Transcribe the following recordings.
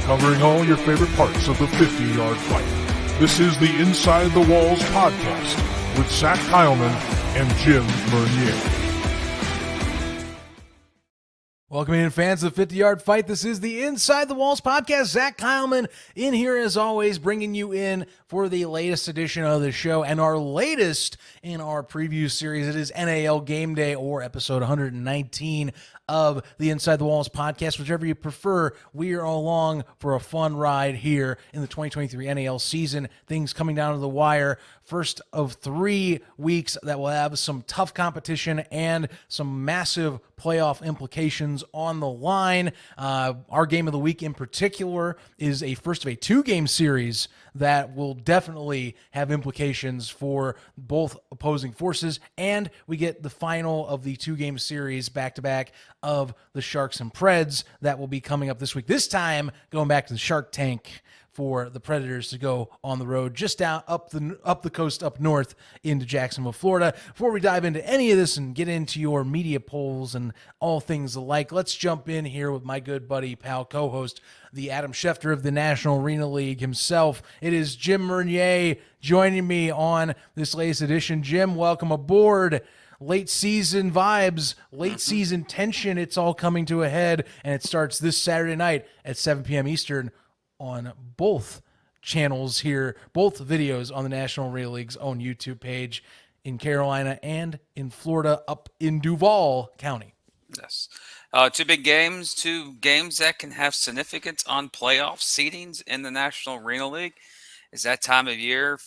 covering all your favorite parts of the 50-yard fight. This is the Inside the Walls podcast with Zach Kyleman and Jim Bernier. Welcome in, fans of the 50-Yard Fight. This is the Inside the Walls podcast. Zach Kyleman in here, as always, bringing you in for the latest edition of the show and our latest in our preview series. It is NAL Gameday, or episode 119 of the Inside the Walls podcast. Whichever you prefer, we are along for a fun ride here in the 2023 NAL season. Things coming down to the wire. First of 3 weeks that will have some tough competition and some massive playoff implications on the line. Our game of the week in particular is a first of a 2-game series that will definitely have implications for both opposing forces, and we get the final of the 2-game series back-to-back of the Sharks and Preds that will be coming up this week. This time going back to the Shark Tank for the Predators to go on the road just down up the coast up north into Jacksonville, Florida. Before we dive into any of this and get into your media polls and all things alike, let's jump in here with my good buddy, pal, co-host, the Adam Schefter of the National Arena League himself. It is Jim Bernier joining me on this latest edition. Jim, welcome aboard. Late season vibes, late season tension, it's all coming to a head, and it starts this Saturday night at 7 p.m. Eastern on both channels here, both videos on the National Arena League's own YouTube page in Carolina and in Florida up in Duval County. Yes. 2 big games, 2 games that can have significance on playoff seedings in the National Arena League. It's that time of year,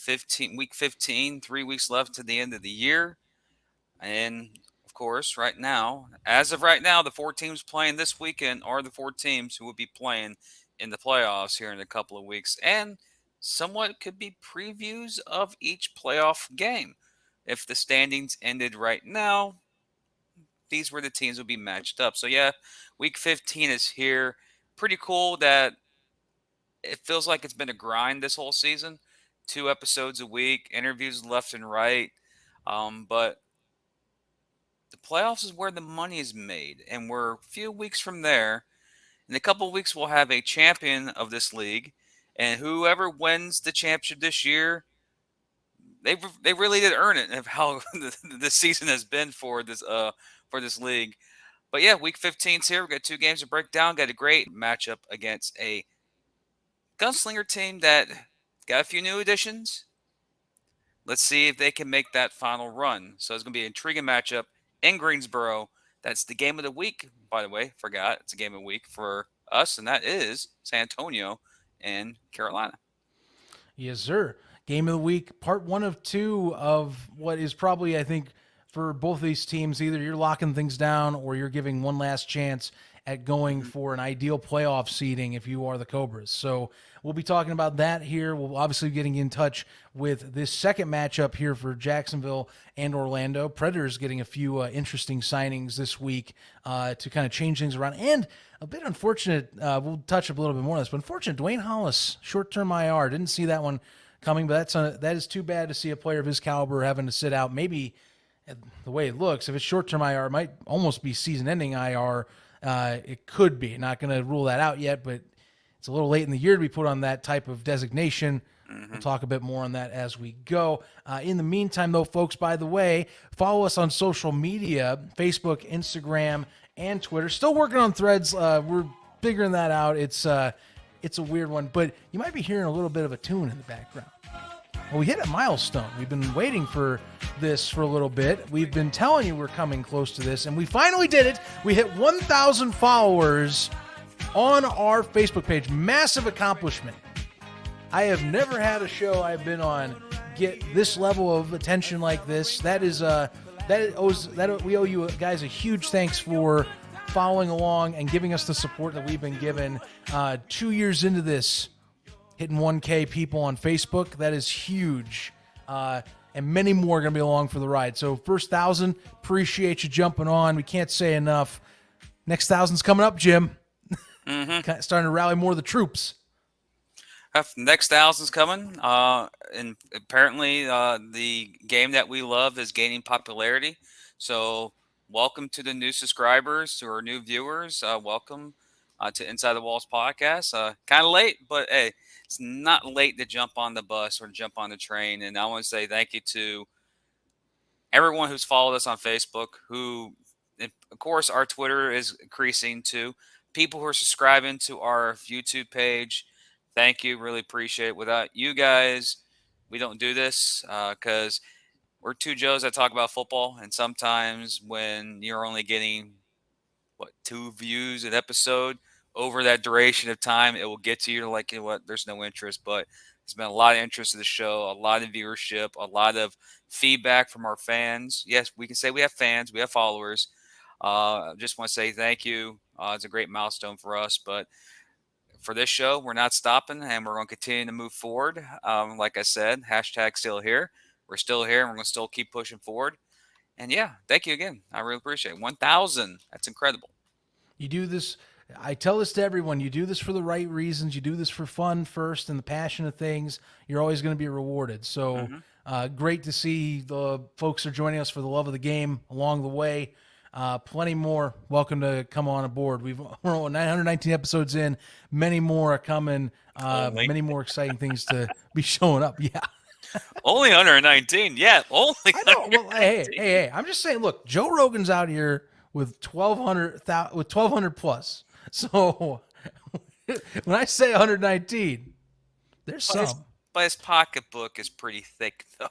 week 15, 3 weeks left to the end of the year. And, of course, as of right now, the 4 teams playing this weekend are the 4 teams who will be playing in the playoffs here in a couple of weeks, and somewhat could be previews of each playoff game. If the standings ended right now, these were the teams would be matched up. So yeah, week 15 is here. Pretty cool that it feels like it's been a grind this whole season. 2 episodes a week, interviews left and right. But the playoffs is where the money is made, and we're a few weeks from there. In a couple of weeks, we'll have a champion of this league, and whoever wins the championship this year, they really did earn it of how the season has been for this league. But yeah, week 15's here. We've got 2 games to break down. Got a great matchup against a Gunslinger team that got a few new additions. Let's see if they can make that final run. So it's going to be an intriguing matchup in Greensboro. That's the game of the week, by the way. Forgot it's a game of the week for us, and that is San Antonio and Carolina. Yes, sir. Game of the week, part 1 of 2 of what is probably, I think, for both of these teams, either you're locking things down or you're giving one last chance at going for an ideal playoff seeding if you are the Cobras. So we'll be talking about that here. We'll obviously be getting in touch with this second matchup here for Jacksonville and Orlando. Predators getting a few interesting signings this week to kind of change things around. And a bit unfortunate, we'll touch a little bit more on this, but unfortunate, Dwayne Hollis, short-term IR. Didn't see that one coming, but that is too bad to see a player of his caliber having to sit out. Maybe the way it looks, if it's short-term IR, it might almost be season-ending IR. It could be. Not going to rule that out yet, but it's a little late in the year to be put on that type of designation. We'll talk a bit more on that as we go. In the meantime, though, folks, by the way, follow us on social media, Facebook, Instagram, and Twitter. Still working on Threads. We're figuring that out. It's a weird one, but you might be hearing a little bit of a tune in the background. Well, we hit a milestone. We've been waiting for this for a little bit. We've been telling you we're coming close to this, and we finally did it. We hit 1,000 followers on our Facebook page. Massive accomplishment. I have never had a show I've been on get this level of attention like this. We owe you guys a huge thanks for following along and giving us the support that we've been given. 2 years into this, hitting 1K people on Facebook. That is huge. And many more are going to be along for the ride. So first 1,000, appreciate you jumping on. We can't say enough. Next 1,000's coming up, Jim. Starting to rally more of the troops. Next 1,000's coming. And apparently the game that we love is gaining popularity. So welcome to the new subscribers, to our new viewers. Welcome. to Inside the Walls podcast. Kind of late, but hey, it's not late to jump on the bus or jump on the train. And I want to say thank you to everyone who's followed us on Facebook, of course, our Twitter is increasing too. People who are subscribing to our YouTube page, thank you. Really appreciate it. Without you guys, we don't do this because we're two Joes that talk about football. And sometimes when you're only getting, 2 views an episode over that duration of time, it will get to you like, there's no interest. But there's been a lot of interest in the show, a lot of viewership, a lot of feedback from our fans. Yes, we can say we have fans, we have followers. I just want to say thank you. It's a great milestone for us. But for this show, we're not stopping and we're going to continue to move forward. Like I said, hashtag still here. We're still here and we're going to still keep pushing forward. And yeah, thank you again. I really appreciate it. 1,000. That's incredible. You do this. I tell this to everyone. You do this for the right reasons. You do this for fun first and the passion of things. You're always going to be rewarded. So great to see the folks are joining us for the love of the game along the way. Plenty more. Welcome to come on aboard. We're 919 episodes in. Many more are coming. Many more exciting things to be showing up. Yeah. Only 119. Yeah, only. I know. Well, hey. I'm just saying. Look, Joe Rogan's out here with 1,200 plus. So when I say 119, there's some. But his pocketbook is pretty thick, though.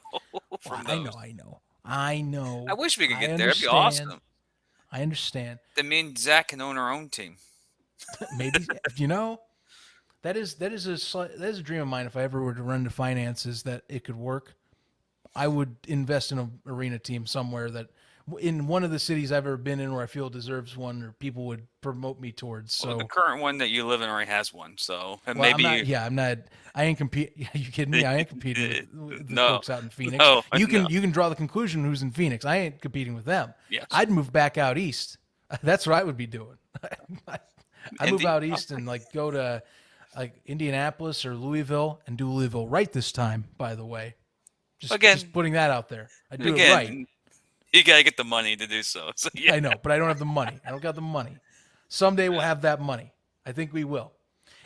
I know. I wish we could get there. It'd be awesome. I understand. That means Zach can own our own team. Maybe that is a dream of mine. If I ever were to run the finances, that it could work, I would invest in an arena team somewhere that in one of the cities I've ever been in where I feel deserves one or people would promote me towards. So the current one that you live in already has one. So maybe I ain't competing. Are you kidding me? I ain't competing with the folks out in Phoenix. You can draw the conclusion who's in Phoenix. I ain't competing with them. Yes. I'd move back out east. That's what I would be doing. I'd move out east and go to Indianapolis or Louisville and do Louisville right this time, by the way. Just putting that out there. I do it right. You got to get the money to do so. Yeah. I know, but I don't have the money. I don't got the money. Someday we'll have that money. I think we will.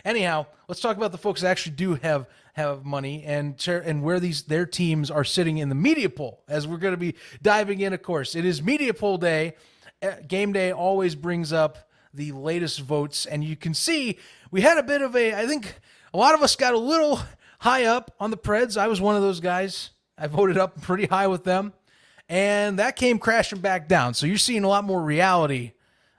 Anyhow, let's talk about the folks that actually do have money and where their teams are sitting in the media poll, as we're going to be diving in, of course. It is media poll day. Game day always brings up the latest votes, and you can see we had a bit of I think a lot of us got a little high up on the Preds. I was one of those guys. I voted up pretty high with them. And that came crashing back down. So you're seeing a lot more reality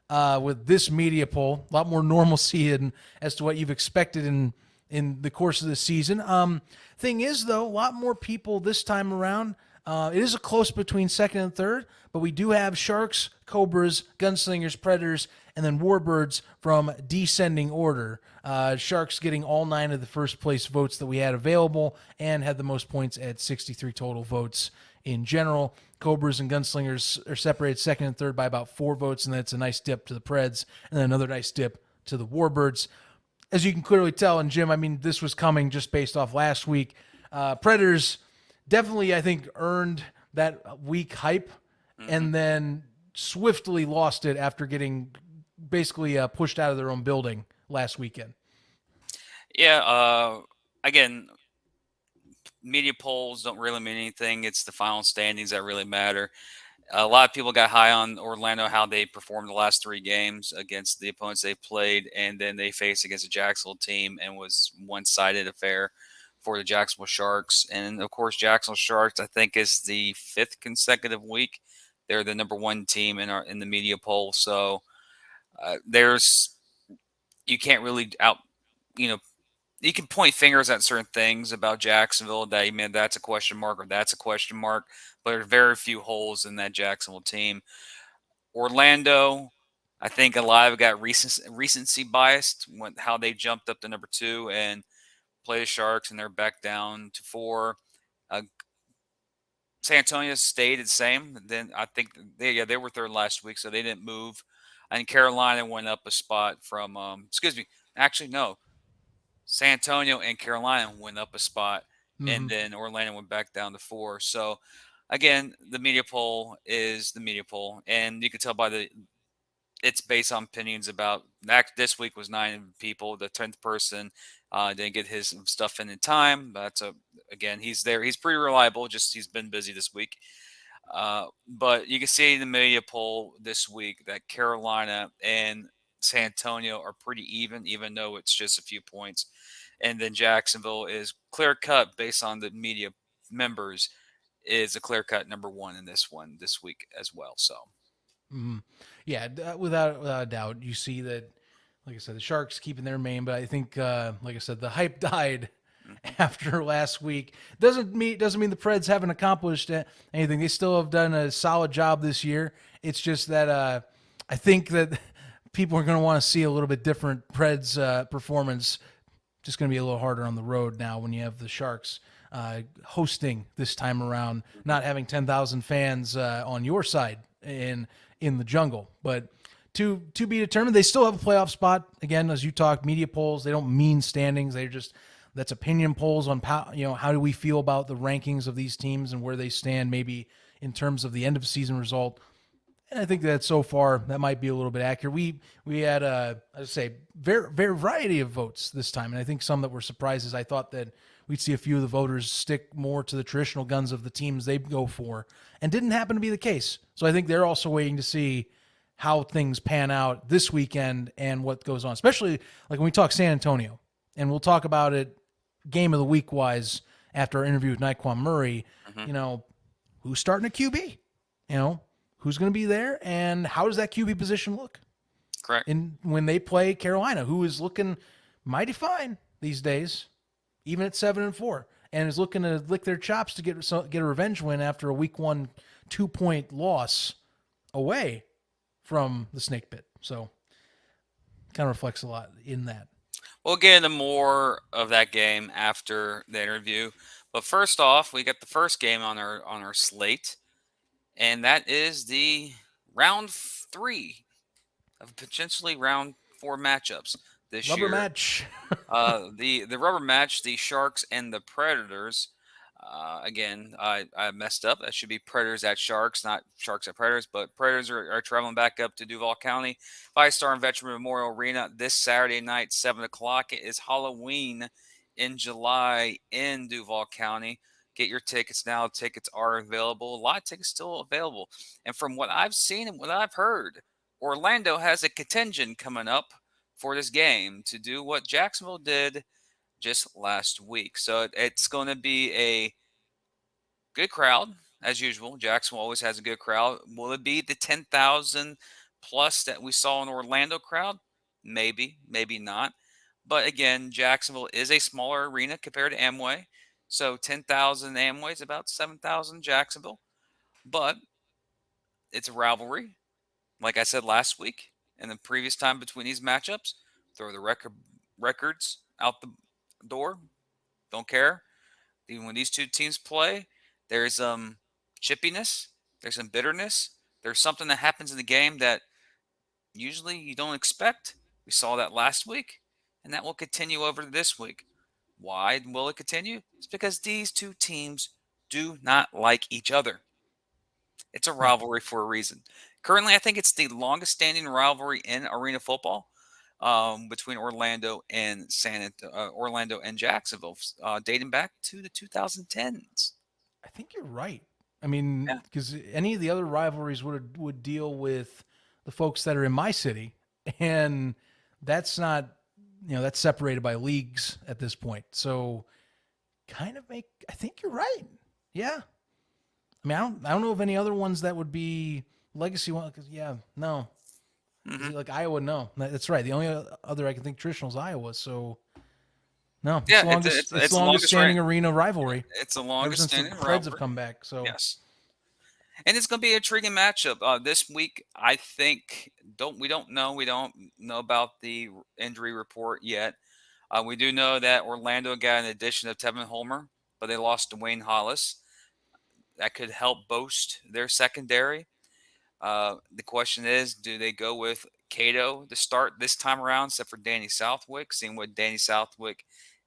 with this media poll, a lot more normalcy as to what you've expected in the course of the season. Thing is, though, a lot more people this time around. It is a close between second and third, but we do have Sharks, Cobras, Gunslingers, Predators, and then Warbirds from descending order. Sharks getting all 9 of the first place votes that we had available and had the most points at 63 total votes in general. Cobras and Gunslingers are separated second and third by about 4 votes, and that's a nice dip to the Preds, and then another nice dip to the Warbirds. As you can clearly tell, and Jim, I mean, this was coming just based off last week. Predators definitely, I think, earned that week hype, and then swiftly lost it after getting basically pushed out of their own building last weekend. Yeah, again, media polls don't really mean anything. It's the final standings that really matter. A lot of people got high on Orlando, how they performed the last 3 games against the opponents they played, and then they faced against a Jacksonville team and was one-sided affair for the Jacksonville Sharks. And, of course, Jacksonville Sharks, I think, is the 5th consecutive week. They're the number 1 team in the media poll. So you can't really you can point fingers at certain things about Jacksonville that that's a question mark or that's a question mark, but there are very few holes in that Jacksonville team. Orlando, I think a lot of it got recency biased how they jumped up to number 2 and play the Sharks, and they're back down to 4. San Antonio stayed the same. Then I think they were 3rd last week, so they didn't move. And Carolina went up a spot from actually no. San Antonio and Carolina went up a spot, and then Orlando went back down to 4. So, again, the media poll is the media poll, and you can tell by it's based on opinions about this week was 9 people. The 10th person didn't get his stuff in time. But again, he's there. He's pretty reliable. Just he's been busy this week. But you can see in the media poll this week that Carolina and San Antonio are pretty even though it's just a few points. And then Jacksonville is clear cut based on the media members is a clear cut number one in this one this week as well. So Mhm. Yeah, without a doubt, you see that. Like I said, the Sharks keeping their main, but I think, like I said, the hype died mhm. after last week. Doesn't mean the Preds haven't accomplished anything. They still have done a solid job this year. It's just that I think that people are going to want to see a little bit different Preds performance. Just going to be a little harder on the road now when you have the Sharks hosting this time around, not having 10,000 fans on your side in the jungle. But to be determined, they still have a playoff spot. Again, as you talked, media polls, they don't mean standings. They're just that's opinion polls on how do we feel about the rankings of these teams and where they stand maybe in terms of the end of season result. And I think that so far that might be a little bit accurate. We had I'd say very variety of votes this time, and I think some that were surprises. I thought that we'd see a few of the voters stick more to the traditional guns of the teams they go for, and didn't happen to be the case. So I think they're also waiting to see how things pan out this weekend and what goes on, especially like when we talk San Antonio, and we'll talk about it game of the week wise after our interview with Naquan Murray. Mhm. You know, who's starting a QB? You know, who's going to be there, and how does that QB position look Correct. in when they play Carolina, who is looking mighty fine these days, even at 7-4, and is looking to lick their chops to get a revenge win after a week 1 2-point loss away from the snake pit. So kind of reflects a lot in that. We'll get into more of that game after the interview. But first off, we got the first game on our slate, and that is the round 3 of potentially round 4 matchups this Rubber year. match. The rubber match, the Sharks and the Predators. Again, I messed up. That should be Predators at Sharks, not Sharks at Predators. But Predators are traveling back up to Duval County, Five Star and Veteran Memorial Arena this Saturday night, 7 o'clock. It is Halloween in July in Duval County. Get your tickets now. Tickets are available. A lot of tickets still available. And from what I've seen and what I've heard, Orlando has a contingent coming up for this game to do what Jacksonville did just last week. So it's going to be a good crowd as usual. Jacksonville always has a good crowd. Will it be the 10,000 plus that we saw in Orlando crowd? Maybe, maybe not. But again, Jacksonville is a smaller arena compared to Amway. So 10,000 Amway is about 7,000 Jacksonville. But it's a rivalry. Like I said last week and the previous time between these matchups, throw the records out the door. Don't care. Even when these two teams play, there's chippiness, there's some bitterness, there's something that happens in the game that usually you don't expect. We saw that last week, and that will continue over to this week. Why will it continue? It's because these two teams do not like each other. It's a rivalry for a reason. Currently, I think it's the longest standing rivalry in arena football between Orlando and Jacksonville, dating back to the 2010s. I think you're right. I mean, Yeah. because any of the other rivalries would deal with the folks that are in my city, and that's not, that's separated by leagues at this point. So, I think you're right. Yeah. I mean, I don't know of any other ones that would be legacy one. Because no, hmm like Iowa, no, that's right. The only other I can think traditional is Iowa. So no, Yeah, it's it's the the longest longest standing arena rivalry it's the ever longest since the standing Preds have rivalry. come back. So Yes, and it's going to be a intriguing matchup this week. I think we don't know about the injury report yet. We do know that Orlando got an addition of Tevin Holmer, but they lost Dwayne Hollis. That could help boost their secondary. The question is, do they go with Cato to start this time around, except for Danny Southwick, seeing what Danny Southwick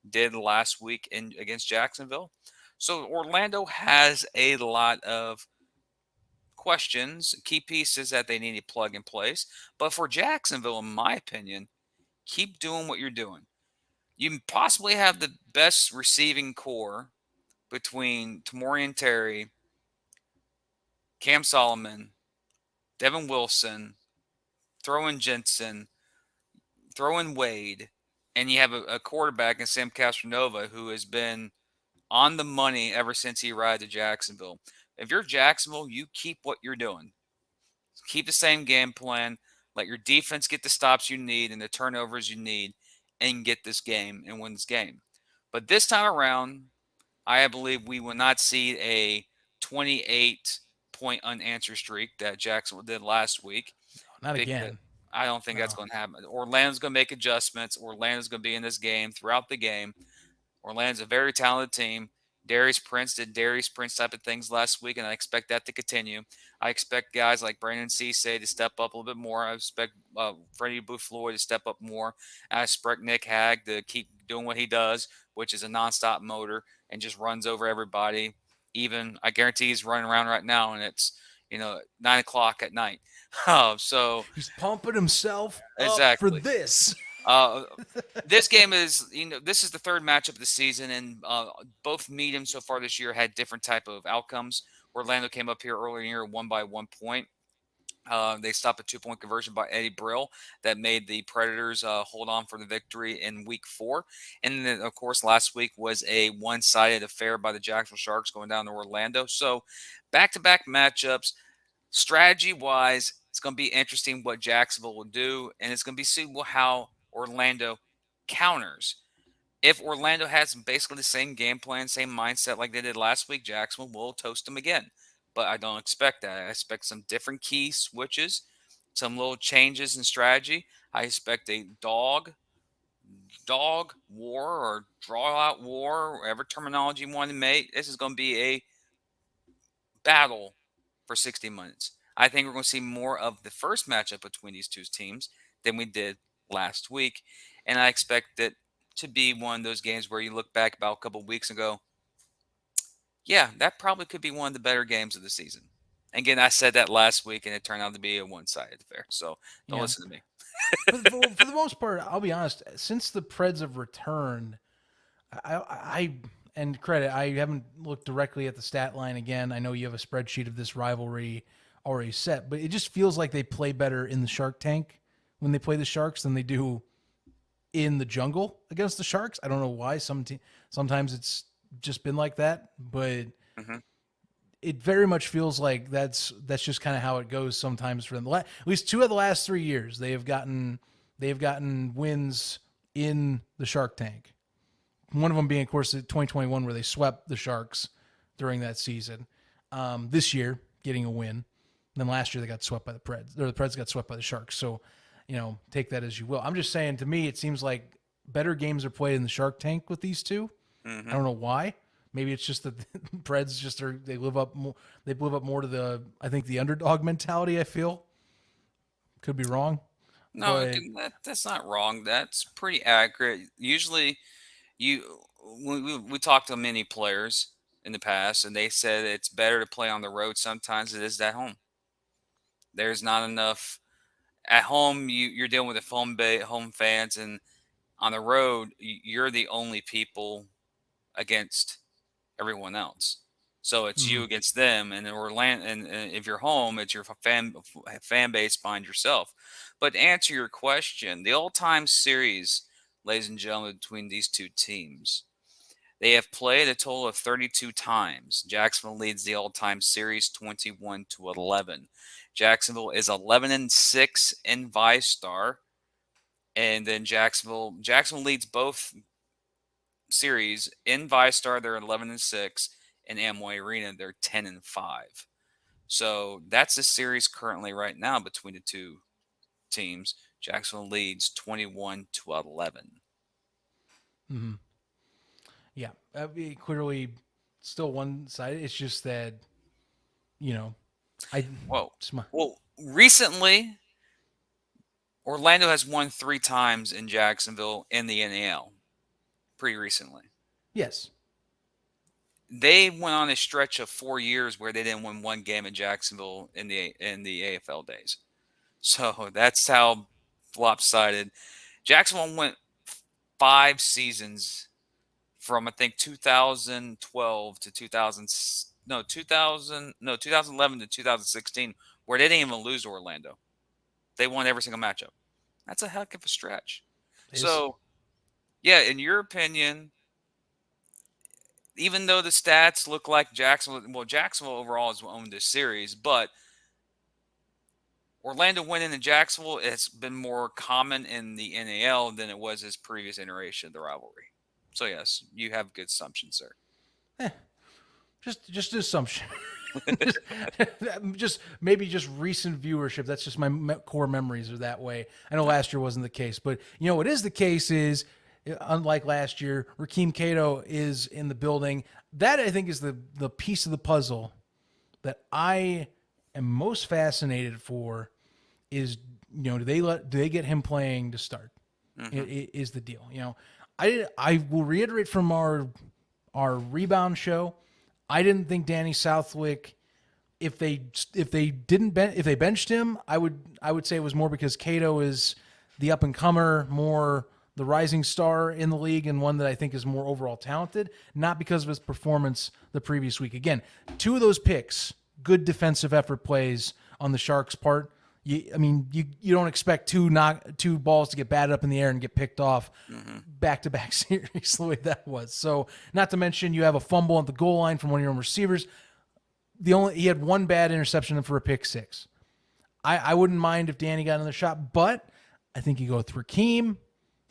did last week against Jacksonville? So Orlando has a lot of questions, key pieces that they need to plug in place. But for Jacksonville, in my opinion, keep doing what you're doing. You possibly have the best receiving core between Tamorian Terry, Cam Solomon, Devin Wilson, throw in Jensen, throw in Wade, and you have a quarterback in Sam Castronova who has been on the money ever since he arrived at Jacksonville. If you're Jacksonville, you keep what you're doing. Keep the same game plan. Let your defense get the stops you need and the turnovers you need and get this game and win this game. But this time around, I believe we will not see a 28-point unanswered streak that Jacksonville did last week. Not Because again. I don't think that's No. going to happen. Orlando's going to make adjustments. Orlando's going to be in this game throughout the game. Orlando's a very talented team. Darius Prince did Darius Prince type of things last week, and I expect that to continue. I expect guys like Brandon Cisse to step up a little bit more. I expect Freddie Bufloy to step up more. I expect Nick Hag to keep doing what he does, which is a nonstop motor and just runs over everybody. Even I guarantee he's running around right now, and it's 9 o'clock at night. So He's pumping himself up for exactly. this. This game is, this is the third matchup of the season, and both mediums so far this year had different type of outcomes. Orlando came up here earlier in the year, won by 1 point. They stopped a 2-point conversion by Eddie Brill that made the Predators hold on for the victory in week 4. And then, of course, last week was a one-sided affair by the Jacksonville Sharks going down to Orlando. So back-to-back matchups. Strategy-wise, it's going to be interesting what Jacksonville will do, and it's going to be see how Orlando counters. If Orlando has basically the same game plan, same mindset like they did last week, Jacksonville will toast them again. But I don't expect that. I expect some different key switches, some little changes in strategy. I expect a dog war or draw out war, whatever terminology you want to make. This is going to be a battle for 60 minutes. I think we're going to see more of the first matchup between these two teams than we did last week. And I expect it to be one of those games where you look back about a couple of weeks ago, yeah, that probably could be one of the better games of the season. Again, I said that last week, and it turned out to be a one-sided affair. So don't Yeah. listen to me. For the most part, I'll be honest. Since the Preds have returned, I and credit, I haven't looked directly at the stat line again. I know you have a spreadsheet of this rivalry already set, but it just feels like they play better in the Shark Tank when they play the Sharks than they do in the jungle against the Sharks. I don't know why. Sometimes it's just been like that, but it very much feels like that's just kind of how it goes sometimes for them. At least 2 of the last 3 years, they have gotten wins in the Shark Tank. One of them being, of course, 2021, where they swept the Sharks during that season. This year, getting a win. And then last year, they got swept by the Preds, or the Preds got swept by the Sharks. So, take that as you will. I'm just saying, to me, it seems like better games are played in the Shark Tank with these two. I don't know why. Maybe it's just that the Preds they live up more. They live up more to the underdog mentality. I feel could be wrong. No, But that's not wrong. That's pretty accurate. Usually, we talked to many players in the past, and they said it's better to play on the road sometimes than it is at home. There's not enough at home. You're dealing with the home fans, and on the road, you're the only people against everyone else. So it's you against them, and Orlando. And if you're home, it's your fan base behind yourself. But to answer your question, the all-time series, ladies and gentlemen, between these two teams, they have played a total of 32 times. Jacksonville leads the all-time series 21-11. Jacksonville is 11-6 in VyStar, and then Jacksonville leads both series in VyStar. They're 11-6. In Amway Arena, they're 10-5. So that's the series currently right now between the two teams. Jacksonville leads 21-11. yeah, that'd be clearly still one sided. It's just that I Whoa. just my, Well, recently, Orlando has won 3 times in Jacksonville in the NAL. Pretty recently. yes. they went on a stretch of 4 years where they didn't win one game in Jacksonville in the AFL days. So that's how lopsided. Jacksonville went 5 seasons from I think 2012 to 2011 to 2016 where they didn't even lose to Orlando. They won every single matchup. That's a heck of a stretch. Is So, yeah, in your opinion, even though the stats look like Jacksonville overall has owned this series, but Orlando winning in Jacksonville has been more common in the NAL than it was his previous iteration of the rivalry. So yes, you have good assumptions, sir. just an assumption. just, just maybe just recent viewership. That's just my core memories are that way. I know last year wasn't the case, but what is the case is, unlike last year, Rakeem Cato is in the building. That I think is the piece of the puzzle that I am most fascinated for. Is do they get him playing to start? It is the deal. I will reiterate from our rebound show. I didn't think Danny Southwick, if they benched him, I would say it was more because Cato is the up and comer, more the rising star in the league, and one that I think is more overall talented, not because of his performance the previous week. Again, 2 of those picks, good defensive effort plays on the Sharks' part. You don't expect two balls to get batted up in the air and get picked off back-to-back series the way that was. So, not to mention you have a fumble at the goal line from one of your own receivers. He had one bad interception for a pick 6. I wouldn't mind if Danny got another shot, but I think you go with Rakeem.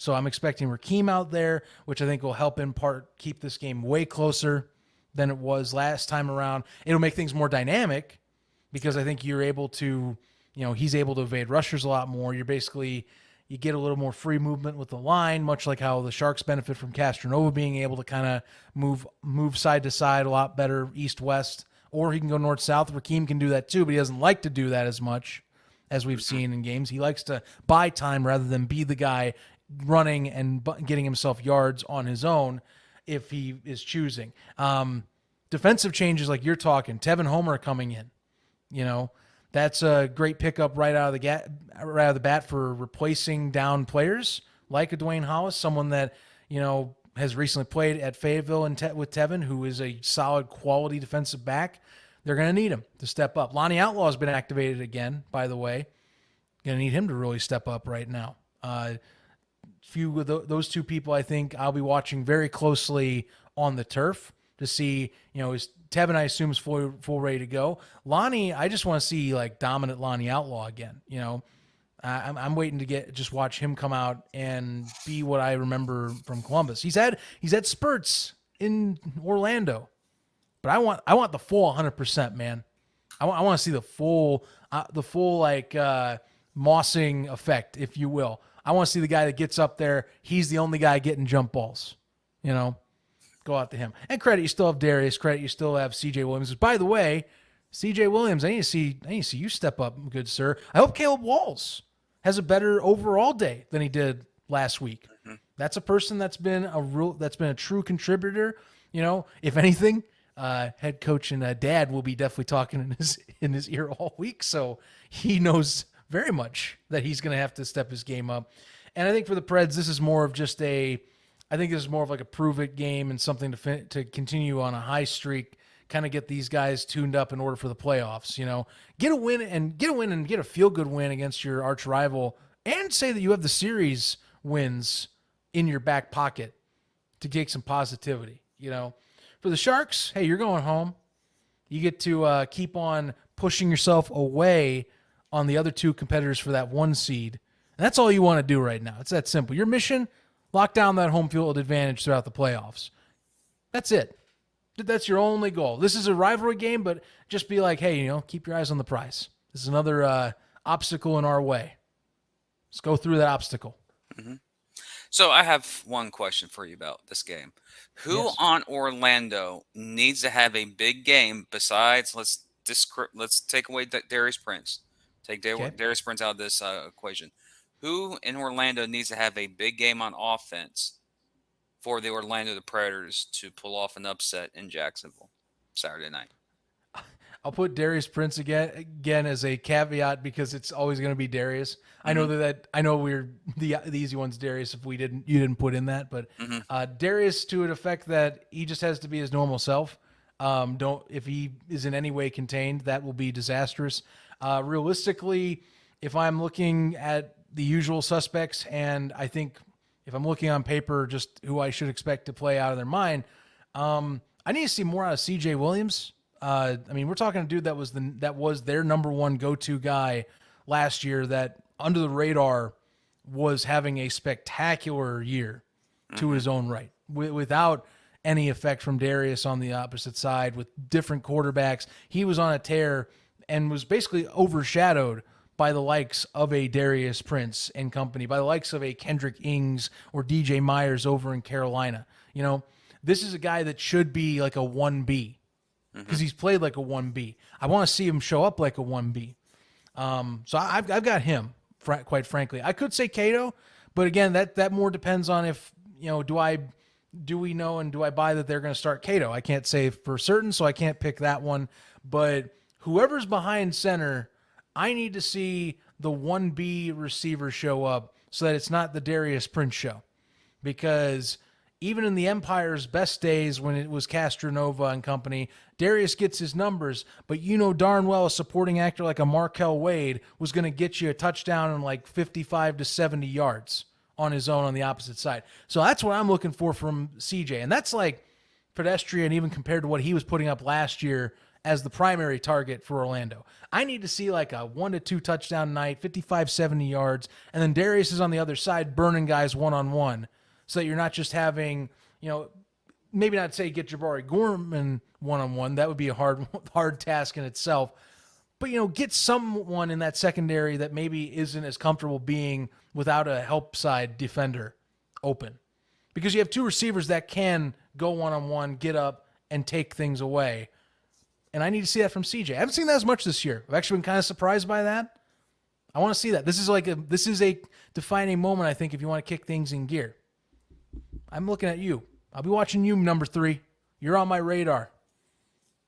So I'm expecting Rakeem out there, which I think will help in part keep this game way closer than it was last time around. It'll make things more dynamic because I think you're able to, he's able to evade rushers a lot more. You get a little more free movement with the line, much like how the Sharks benefit from Castronova being able to kind of move side to side a lot better, east-west, or he can go north-south. Rakeem can do that too, but he doesn't like to do that as much as we've seen in games. He likes to buy time rather than be the guy running and getting himself yards on his own if he is choosing. Defensive changes like you're talking, Tevin Homer coming in, that's a great pickup right out of the bat for replacing down players like a Dwayne Hollis, someone that has recently played at Fayetteville with Tevin, who is a solid quality defensive back. They're going to need him to step up. Lonnie Outlaw has been activated again, by the way. Going to need him to really step up right now. Few of those 2 people, I think I'll be watching very closely on the turf to see, is Tevin, I assume, is full ready to go. Lonnie, I just want to see like dominant Lonnie Outlaw again. I'm waiting to watch him come out and be what I remember from Columbus. He's had spurts in Orlando, but I want the full 100%, man. I want to see the full like mossing effect, if you will. I want to see the guy that gets up there. He's the only guy getting jump balls. Go out to him. And credit, you still have Darius. Credit, you still have C.J. Williams. By the way, C.J. Williams, I need to see you step up, good sir. I hope Caleb Walls has a better overall day than he did last week. That's a person that's been a true contributor. If anything, head coach and dad will be definitely talking in his ear all week. So he knows very much that he's going to have to step his game up. And I think for the Preds, this is more of just like a prove it game and something to continue on a high streak, kind of get these guys tuned up in order for the playoffs. Get a win and get a feel good win against your arch rival, and say that you have the series wins in your back pocket to take some positivity. For the Sharks, hey, you're going home. You get to keep on pushing yourself away on the other 2 competitors for that 1 seed. And that's all you want to do right now. It's that simple. Your mission, lock down that home field advantage throughout the playoffs. That's it. That's your only goal. This is a rivalry game, but just be like, hey, keep your eyes on the prize. This is another obstacle in our way. Let's go through that obstacle. Mm-hmm. So I have one question for you about this game. Who on Orlando needs to have a big game besides, let's take away Darius Prince. Take Darius Prince out of this equation. Who in Orlando needs to have a big game on offense for the Orlando Predators to pull off an upset in Jacksonville Saturday night. I'll put Darius Prince again as a caveat because it's always going to be Darius. I know Mm-hmm. I know we're the easy one's Darius if you didn't put in that, but Mm-hmm. Darius to an effect that he just has to be his normal self. Don't if he is in any way contained, that will be disastrous. Realistically, if I'm looking at the usual suspects, and I think if I'm looking on paper, just who I should expect to play out of their mind, I need to see more out of C.J. Williams. I mean, we're talking a dude that was their number one go-to guy last year. That under the radar was having a spectacular year to Mm-hmm. his own right, without any effect from Darius on the opposite side with different quarterbacks. He was on a tear and was basically overshadowed by the likes of a Darius Prince and company, by the likes of a Kendrick Ings or DJ Myers over in Carolina. This is a guy that should be like a 1B Mm-hmm. because he's played like a 1B. I want to see him show up like a 1B. So I've got him, quite frankly. I could say Cato, but again, that more depends on if, do we know and do I buy that they're going to start Cato? I can't say for certain, so I can't pick that one. But whoever's behind center, I need to see the 1B receiver show up so that it's not the Darius Prince show. Because even in the Empire's best days when it was Castronova and company, Darius gets his numbers, but you know darn well a supporting actor like a Markel Wade was going to get you a touchdown in like 55 to 70 yards on his own on the opposite side. So that's what I'm looking for from CJ. And that's like pedestrian even compared to what he was putting up last year as the primary target for Orlando. I need to see like a 1 to 2 touchdown night, 55, 70 yards, and then Darius is on the other side burning guys one-on-one so that you're not just having, maybe not say get Jabari Gorman one-on-one. That would be a hard task in itself. But, get someone in that secondary that maybe isn't as comfortable being without a help side defender open. Because you have two receivers that can go one-on-one, get up, and take things away. And I need to see that from CJ. I haven't seen that as much this year. I've actually been kind of surprised by that. I want to see that. This is a defining moment, I think, if you want to kick things in gear. I'm looking at you. I'll be watching you, number 3. You're on my radar.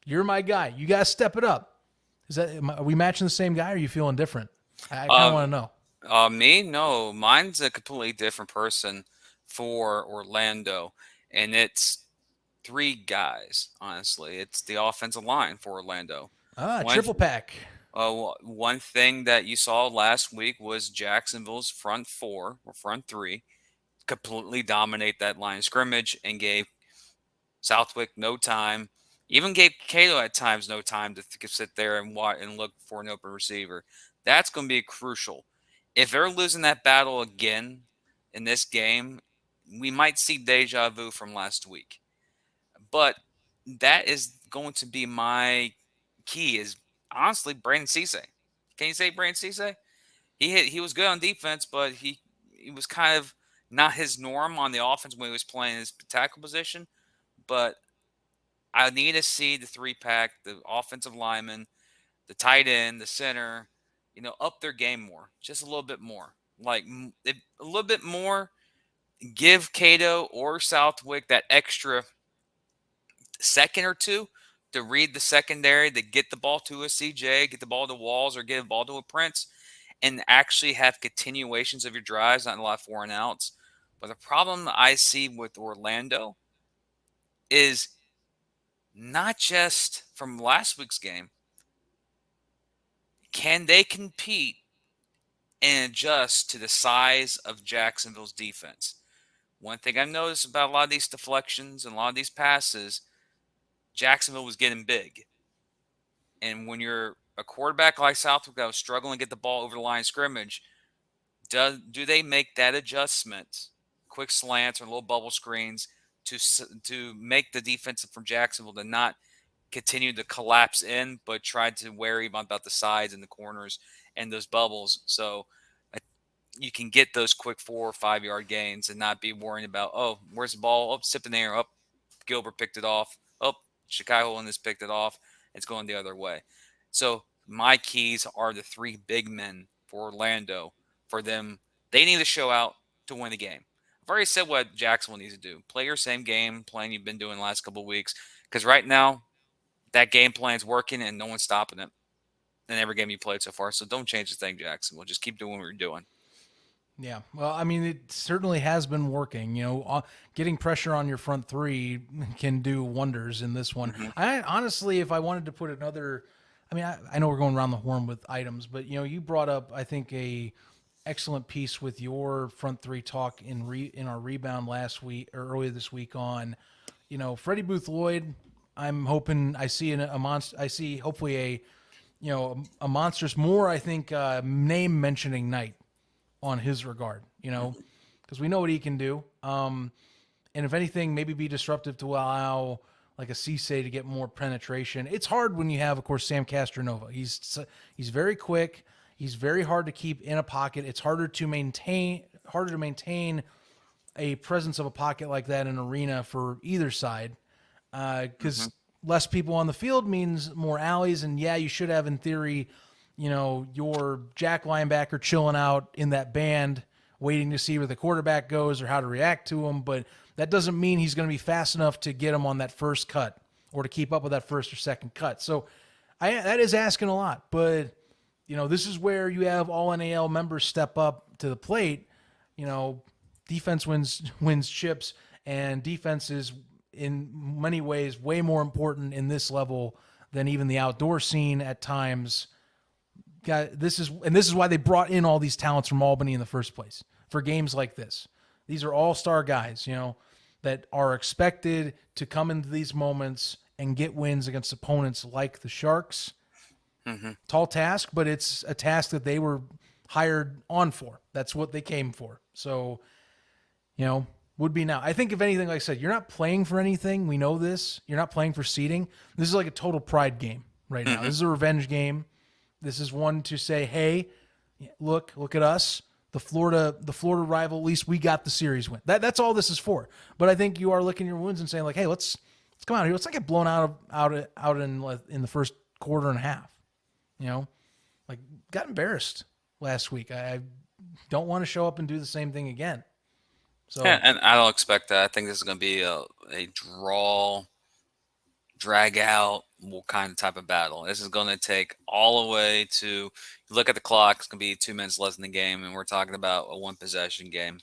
You're my guy. You got to step it up. Are we matching the same guy, or are you feeling different? I kind of want to know. Me? No, mine's a completely different person for Orlando, and it's 3 guys. Honestly, it's the offensive line for Orlando. One, Triple pack. one thing that you saw last week was Jacksonville's front 4 or front 3 completely dominate that line of scrimmage and gave Southwick no time. Even gave Cato at times no time to sit there and watch and look for an open receiver. That's going to be crucial. If they're losing that battle again in this game, we might see deja vu from last week. But that is going to be my key is honestly Brandon Cisse. Can you say Brandon Cisse? He was good on defense, but he was kind of not his norm on the offense when he was playing his tackle position. But I need to see the 3-pack, the offensive lineman, the tight end, the center, up their game more, just a little bit more. Like a little bit more. Give Cato or Southwick that extra second or two to read the secondary, to get the ball to a CJ, get the ball to Walls, or get the ball to a Prince, and actually have continuations of your drives, not a lot of 4 and outs. But the problem I see with Orlando is not just from last week's game. Can they compete and adjust to the size of Jacksonville's defense? One thing I've noticed about a lot of these deflections and a lot of these passes, Jacksonville was getting big. And when you're a quarterback like Southwick that was struggling to get the ball over the line of scrimmage, do they make that adjustment, quick slants or little bubble screens, to make the defense from Jacksonville to not continue to collapse in, but try to worry about the sides and the corners and those bubbles, so you can get those quick 4 or 5 yard gains and not be worrying about, oh, where's the ball? Oh, it's in the air. Oh, Gilbert picked it off. Oh, Shakai Holland picked it off. It's going the other way. So my keys are the 3 big men for Orlando. For them, they need to show out to win the game. already said what Jacksonville needs to do. Play your same game plan you've been doing the last couple of weeks. Because right now, that game plan is working and no one's stopping it in every game you played so far. So don't change the thing, Jacksonville. Just keep doing what you're doing. Yeah, well, I mean, it certainly has been working. Getting pressure on your front three can do wonders in this one. I honestly, if I wanted to put another, I know we're going around the horn with items, but you brought up, I think, a excellent piece with your front three talk in our rebound last week or earlier this week on, Freddie Booth Lloyd. I'm hoping I see a monster. I see hopefully a monstrous more. I think name mentioning night on his regard, because we know what he can do. And if anything, maybe be disruptive to allow like a Cisse to get more penetration. It's hard when you have, of course, Sam Castronova. He's very quick. He's very hard to keep in a pocket. It's harder to maintain a presence of a pocket like that in an arena for either side, because less people on the field means more alleys. And yeah, you should have in theory, your jack linebacker chilling out in that band, waiting to see where the quarterback goes or how to react to him. But that doesn't mean he's going to be fast enough to get him on that first cut or to keep up with that first or second cut. So that is asking a lot. But, this is where you have all NAL members step up to the plate. Defense wins chips, and defense is in many ways way more important in this level than even the outdoor scene at times. This is why they brought in all these talents from Albany in the first place for games like this. These are all-star guys, that are expected to come into these moments and get wins against opponents like the Sharks. Tall task, but it's a task that they were hired on for. That's what they came for. So, would be now. I think if anything, like I said, you're not playing for anything. We know this. You're not playing for seeding. This is like a total pride game right now. This is a revenge game. This is one to say, hey, look at us, the Florida rival. At least we got the series win. That's all this is for. But I think you are licking your wounds and saying like, hey, let's come out here. Let's not get blown out in the first quarter and a half. Got embarrassed last week. I don't want to show up and do the same thing again. So yeah, and I don't expect that. I think this is going to be a draw, drag out kind of type of battle. This is going to take all the way to, you look at the clock, it's going to be 2 minutes less in the game, and we're talking about a one possession game.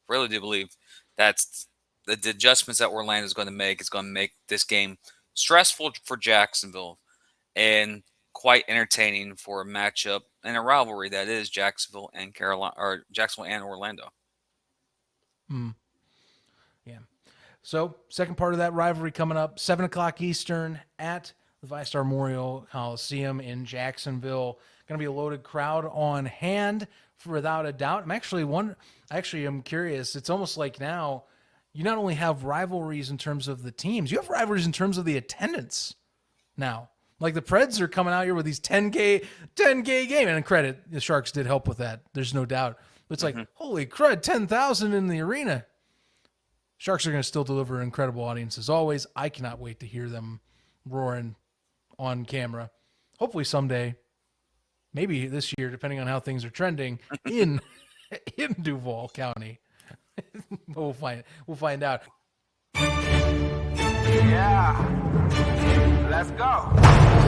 Really do believe that's the adjustments that Orlando is going to make. Is going to make this game stressful for Jacksonville and quite entertaining for a matchup and a rivalry that is Jacksonville and Orlando. Yeah. So second part of that rivalry coming up, 7:00 Eastern at the VyStar Memorial Coliseum in Jacksonville. Going to be a loaded crowd on hand, without a doubt. I'm curious. It's almost like now you not only have rivalries in terms of the teams, you have rivalries in terms of the attendance now. Like the Preds are coming out here with these 10K game, and credit, the Sharks did help with that. There's no doubt. But it's like, holy crud, 10,000 in the arena. Sharks are going to still deliver an incredible audience as always. I cannot wait to hear them roaring on camera. Hopefully someday, maybe this year, depending on how things are trending in Duval County. We'll find out. Yeah, let's go.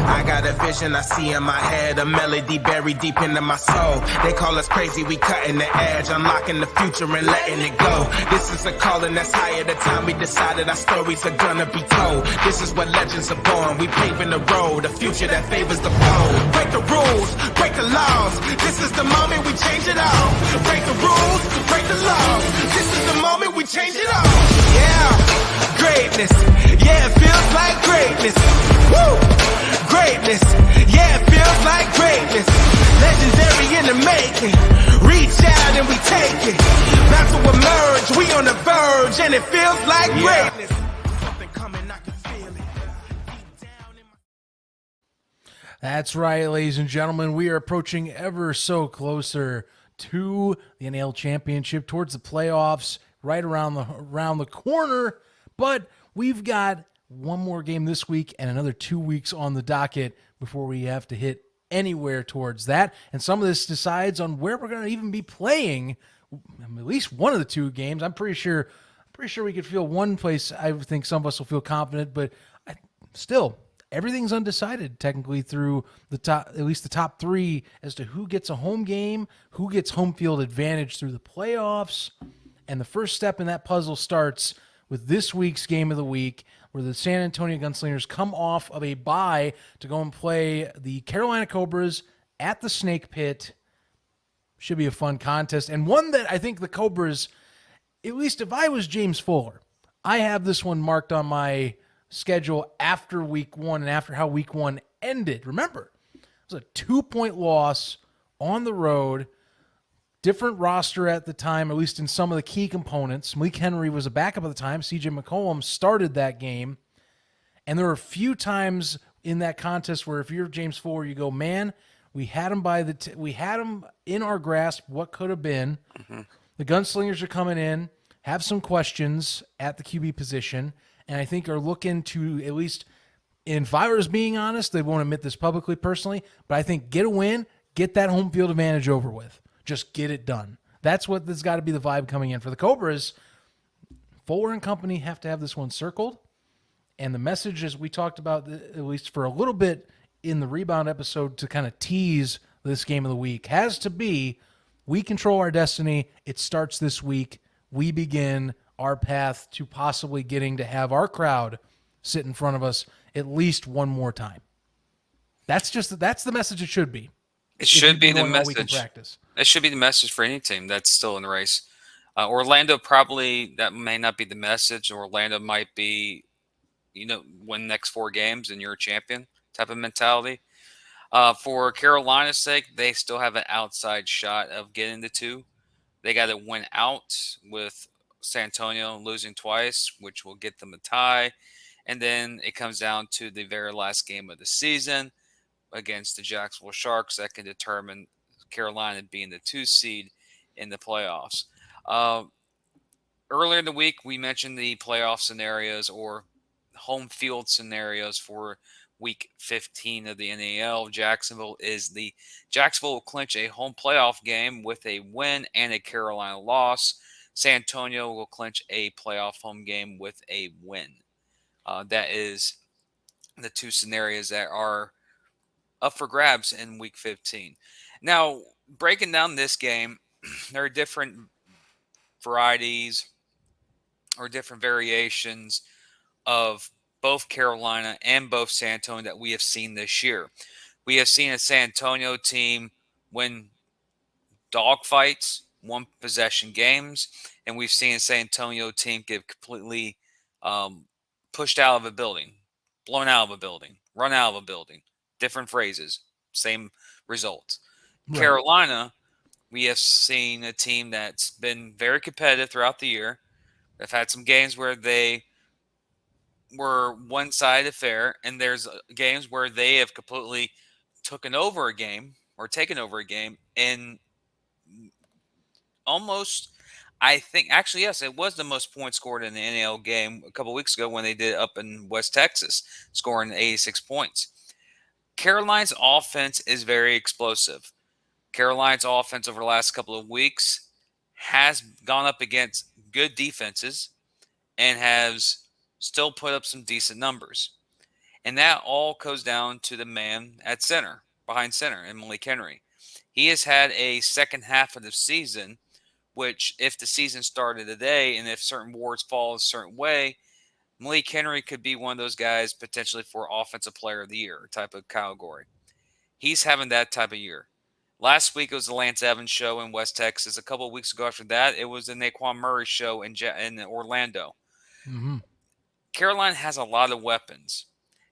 I got a vision I see in my head, a melody buried deep into my soul. They call us crazy, we cutting the edge, unlocking the future and letting it go. This is a calling that's higher, the time we decided our stories are gonna be told. This is where legends are born, we paving the road, a future that favors the bold. Break the rules, break the laws, this is the moment we change it all. Break the rules, break the laws, this is the moment we change it all. Yeah, greatness, yeah, it feels like greatness. Woo! Greatness, yeah, it feels like greatness. Legendary in the making. Reach out and we take it. About to emerge, we on the verge, and it feels like greatness. Something coming, I can feel it. Deep down in my... That's right, ladies and gentlemen. We are approaching ever so closer to the NAL Championship, towards the playoffs, right around the corner. But we've got one more game this week and another 2 weeks on the docket before we have to hit anywhere towards that. And some of this decides on where we're going to even be playing at least one of the two games. I'm pretty sure we could feel one place. I think some of us will feel confident, but still, everything's undecided technically through the top, at least the top three, as to who gets a home game, who gets home field advantage through the playoffs. And the first step in that puzzle starts with this week's game of the week, where the San Antonio Gunslingers come off of a bye to go and play the Carolina Cobras at the Snake Pit. Should be a fun contest, and one that I think the Cobras, at least if I was James Fuller, I have this one marked on my schedule after week one and after how week one ended. Remember, it was a 2-point loss on the road, different roster at the time, at least in some of the key components. Malik Henry was a backup at the time. CJ McCollum started that game, and there were a few times in that contest where if you're James Fuller, you go, man, we had him we had him in our grasp. What could have been? Mm-hmm. The Gunslingers are coming in, have some questions at the QB position, and I think are looking to, at least, if I was being honest, they won't admit this publicly personally, but I think get a win, get that home field advantage over with. Just get it done. That's what there's got to be the vibe coming in for the Cobras. Fuller and company have to have this one circled, and the message, as we talked about, at least for a little bit in the rebound episode to kind of tease this game of the week, has to be, we control our destiny. It starts this week. We begin our path to possibly getting to have our crowd sit in front of us at least one more time. That's the message it should be. It should be the message. It should be the message for any team that's still in the race. Orlando, probably that may not be the message. Orlando might be, win the next 4 games and you're a champion type of mentality. For Carolina's sake, they still have an outside shot of getting the 2. They got to win out with San Antonio losing twice, which will get them a tie. And then it comes down to the very last game of the season against the Jacksonville Sharks that can determine Carolina being the 2 seed in the playoffs. Earlier in the week, we mentioned the playoff scenarios or home field scenarios for Week 15 of the NAL. Jacksonville will clinch a home playoff game with a win and a Carolina loss. San Antonio will clinch a playoff home game with a win. That is the 2 scenarios that are up for grabs in Week 15. Now, breaking down this game, there are different varieties or different variations of both Carolina and both San Antonio that we have seen this year. We have seen a San Antonio team win dogfights, 1-possession games, and we've seen a San Antonio team get completely pushed out of a building, blown out of a building, run out of a building. Different phrases, same results. Right. Carolina, we have seen a team that's been very competitive throughout the year. They've had some games where they were one-sided affair, and there's games where they have completely taken over a game, and almost, I think, actually, yes, it was the most points scored in the NAL game a couple weeks ago when they did it up in West Texas, scoring 86 points. Carolina's offense is very explosive. Carolina's offense over the last couple of weeks has gone up against good defenses and has still put up some decent numbers. And that all goes down to the man at center, behind center, and Malik Henry. He has had a second half of the season, which if the season started today and if certain wards fall a certain way, Malik Henry could be one of those guys potentially for Offensive Player of the Year type of category. He's having that type of year. Last week, it was the Lance Evans show in West Texas. A couple of weeks ago after that, it was the Naquan Murray show in Orlando. Mm-hmm. Carolina has a lot of weapons.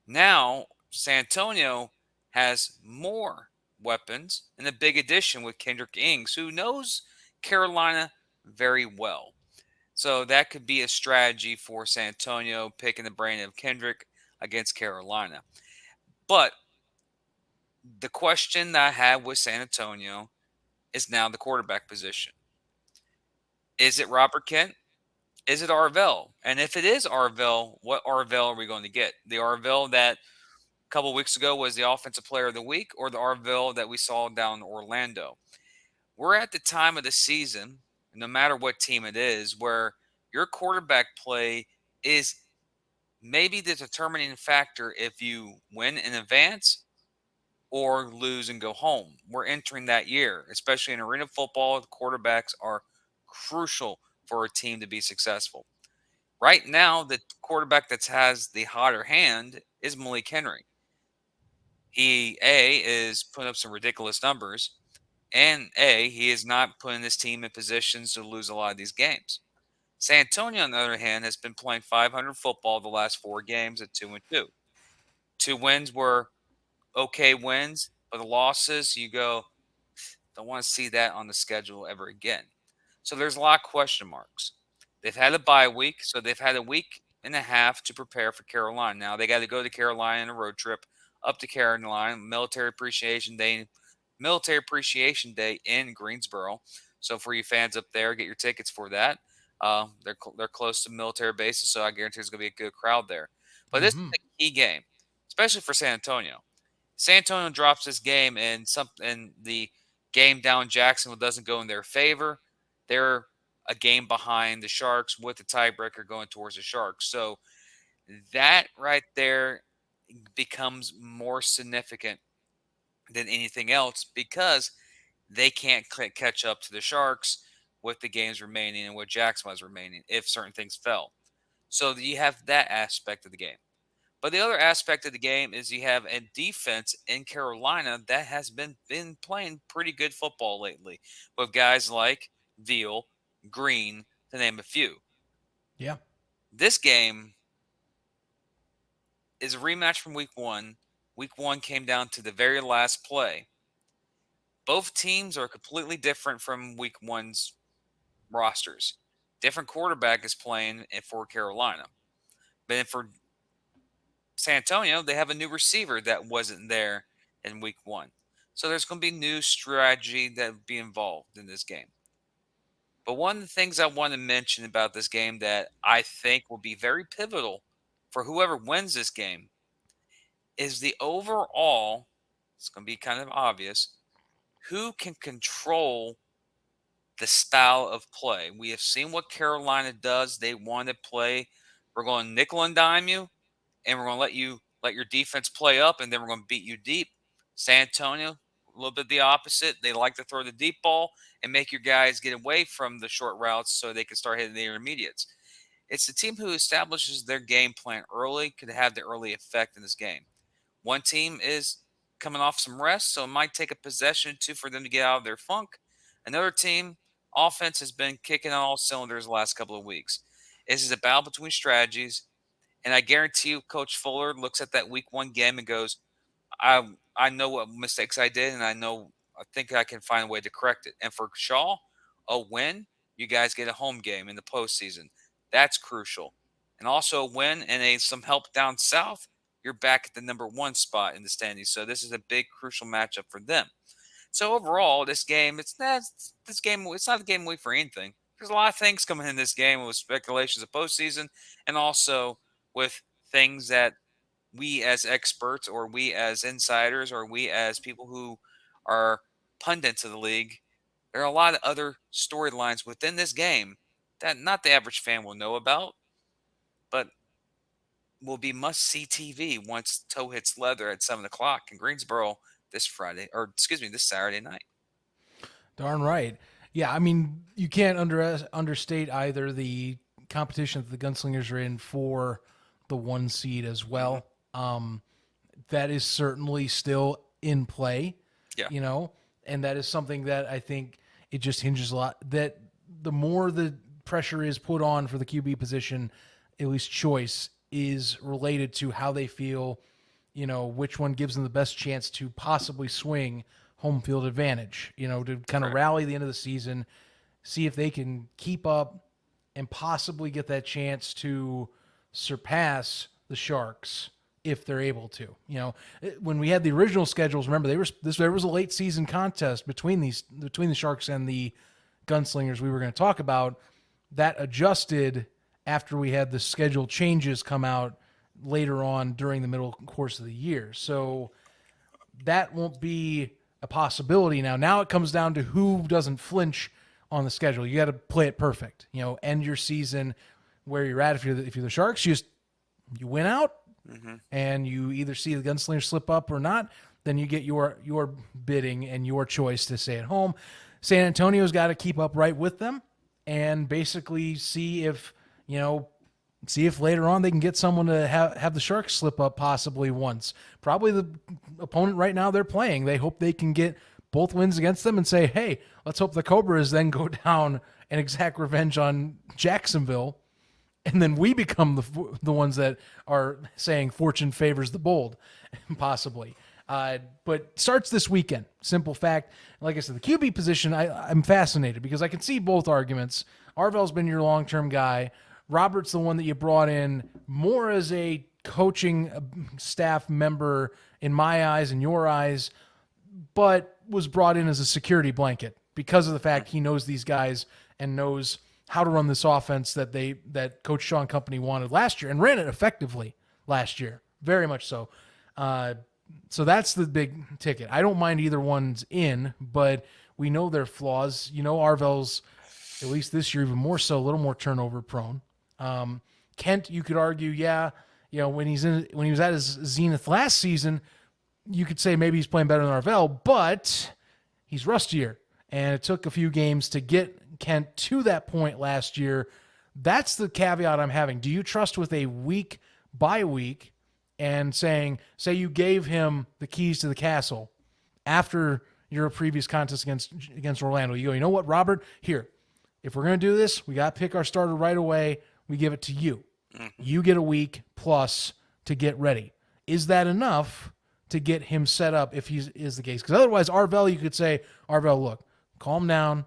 Now, San Antonio has more weapons, and a big addition with Kendrick Ings, who knows Carolina very well. So that could be a strategy for San Antonio, picking the brain of Kendrick against Carolina. But the question that I have with San Antonio is now the quarterback position. Is it Robert Kent? Is it Arvell? And if it is Arvell, what Arvell are we going to get? The Arvell that a couple of weeks ago was the Offensive Player of the Week, or the Arvell that we saw down in Orlando? We're at the time of the season, no matter what team it is, where your quarterback play is maybe the determining factor if you win in advance or lose and go home. We're entering that year, especially in arena football. The quarterbacks are crucial for a team to be successful. Right now, the quarterback that has the hotter hand is Malik Henry. He is putting up some ridiculous numbers, and he is not putting his team in positions to lose a lot of these games. San Antonio, on the other hand, has been playing 500 football the last 4 games at 2-2. 2 wins were okay wins, but the losses, you go, don't want to see that on the schedule ever again. So there's a lot of question marks. They've had a bye week, so they've had a week and a half to prepare for Carolina. Now they got to go to Carolina on a road trip up to Carolina, Military Appreciation Day in Greensboro. So for you fans up there, get your tickets for that. They're close to military bases, so I guarantee there's going to be a good crowd there. But this is a key game, especially for San Antonio. San Antonio drops this game, and the game down in Jacksonville doesn't go in their favor. They're a game behind the Sharks with the tiebreaker going towards the Sharks. So that right there becomes more significant than anything else because they can't catch up to the Sharks with the games remaining and what Jacksonville has remaining if certain things fell. So you have that aspect of the game. But the other aspect of the game is you have a defense in Carolina that has been playing pretty good football lately with guys like Veal, Green, to name a few. Yeah. This game is a rematch from week 1. Week 1 came down to the very last play. Both teams are completely different from week 1's rosters. Different quarterback is playing for Carolina. But then for San Antonio, they have a new receiver that wasn't there in week 1. So there's going to be new strategy that will be involved in this game. But one of the things I want to mention about this game that I think will be very pivotal for whoever wins this game is the overall, it's going to be kind of obvious, who can control the style of play. We have seen what Carolina does. They want to play. We're going to nickel and dime you, and we're going to let your defense play up, and then we're going to beat you deep. San Antonio, a little bit the opposite. They like to throw the deep ball and make your guys get away from the short routes so they can start hitting the intermediates. It's the team who establishes their game plan early could have the early effect in this game. One team is coming off some rest, so it might take a possession or two for them to get out of their funk. Another team, offense has been kicking on all cylinders the last couple of weeks. This is a battle between strategies. And I guarantee you, Coach Fuller looks at that week 1 game and goes, I know what mistakes I did, and I think I can find a way to correct it. And for Shaw, a win, you guys get a home game in the postseason. That's crucial. And also a win and some help down south, you're back at the number 1 spot in the standings. So this is a big, crucial matchup for them. So overall, this game, it's not a game wait for anything. There's a lot of things coming in this game with speculations of postseason, and also with things that we as experts or we as insiders or we as people who are pundits of the league, there are a lot of other storylines within this game that not the average fan will know about, but will be must-see TV once toe hits leather at 7 o'clock in Greensboro this Saturday night. Darn right. Yeah, I mean, you can't understate either the competition that the Gunslingers are in for the 1 seed as well. That is certainly still in play, and that is something that I think it just hinges a lot. That the more the pressure is put on for the QB position, at least choice, is related to how they feel, which one gives them the best chance to possibly swing home field advantage, to kind of rally the end of the season, see if they can keep up and possibly get that chance to surpass the Sharks if they're able to. When we had the original schedules, remember there was a late season contest between the Sharks and the Gunslingers we were going to talk about that adjusted after we had the schedule changes come out later on during the middle course of the year. So that won't be a possibility now. Now it comes down to who doesn't flinch on the schedule. You got to play it perfect. End your season where you're at. If you're the Sharks, you win out, and you either see the Gunslingers slip up or not. Then you get your bidding and your choice to stay at home. San Antonio's got to keep up right with them, and basically see if later on they can get someone to have the Sharks slip up possibly once. Probably the opponent right now they're playing. They hope they can get both wins against them and say, hey, let's hope the Cobras then go down and exact revenge on Jacksonville, and then we become the ones that are saying fortune favors the bold, possibly. But starts this weekend. Simple fact. Like I said, the QB position, I'm fascinated because I can see both arguments. Arvel's been your long-term guy. Robert's the one that you brought in more as a coaching staff member in my eyes and your eyes, but was brought in as a security blanket because of the fact he knows these guys and knows how to run this offense that Coach Sean Company wanted last year and ran it effectively last year. Very much so. So that's the big ticket. I don't mind either one's in, but we know their flaws. Arvel's, at least this year, even more so, a little more turnover prone. Kent, you could argue, when he was at his zenith last season, you could say maybe he's playing better than Arvel, but he's rustier, and it took a few games to get Kent to that point last year. That's the caveat I'm having. Do you trust with a week by week and say you gave him the keys to the castle after your previous contest against Orlando? You go, you know what, Robert? Here, if we're going to do this, we got to pick our starter right away. We give it to you. You get a week plus to get ready. Is that enough to get him set up if he is the case? Because otherwise, Arvel, you could say, Arvel, look, calm down.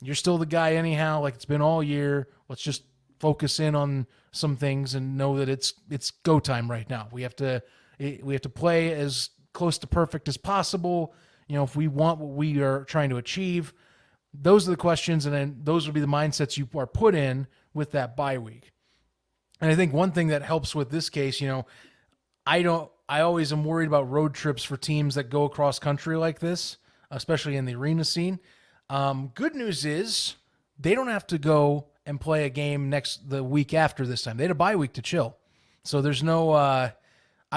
You're still the guy anyhow, like it's been all year. Let's just focus in on some things and know that it's go time right now. We have to play as close to perfect as possible. If we want what we are trying to achieve, those are the questions, and then those will be the mindsets you are put in with that bye week. And I think one thing that helps with this case, I always am worried about road trips for teams that go across country like this, especially in the arena scene. Good news is they don't have to go and play a game the week after this time. They had a bye week to chill. So there's no, I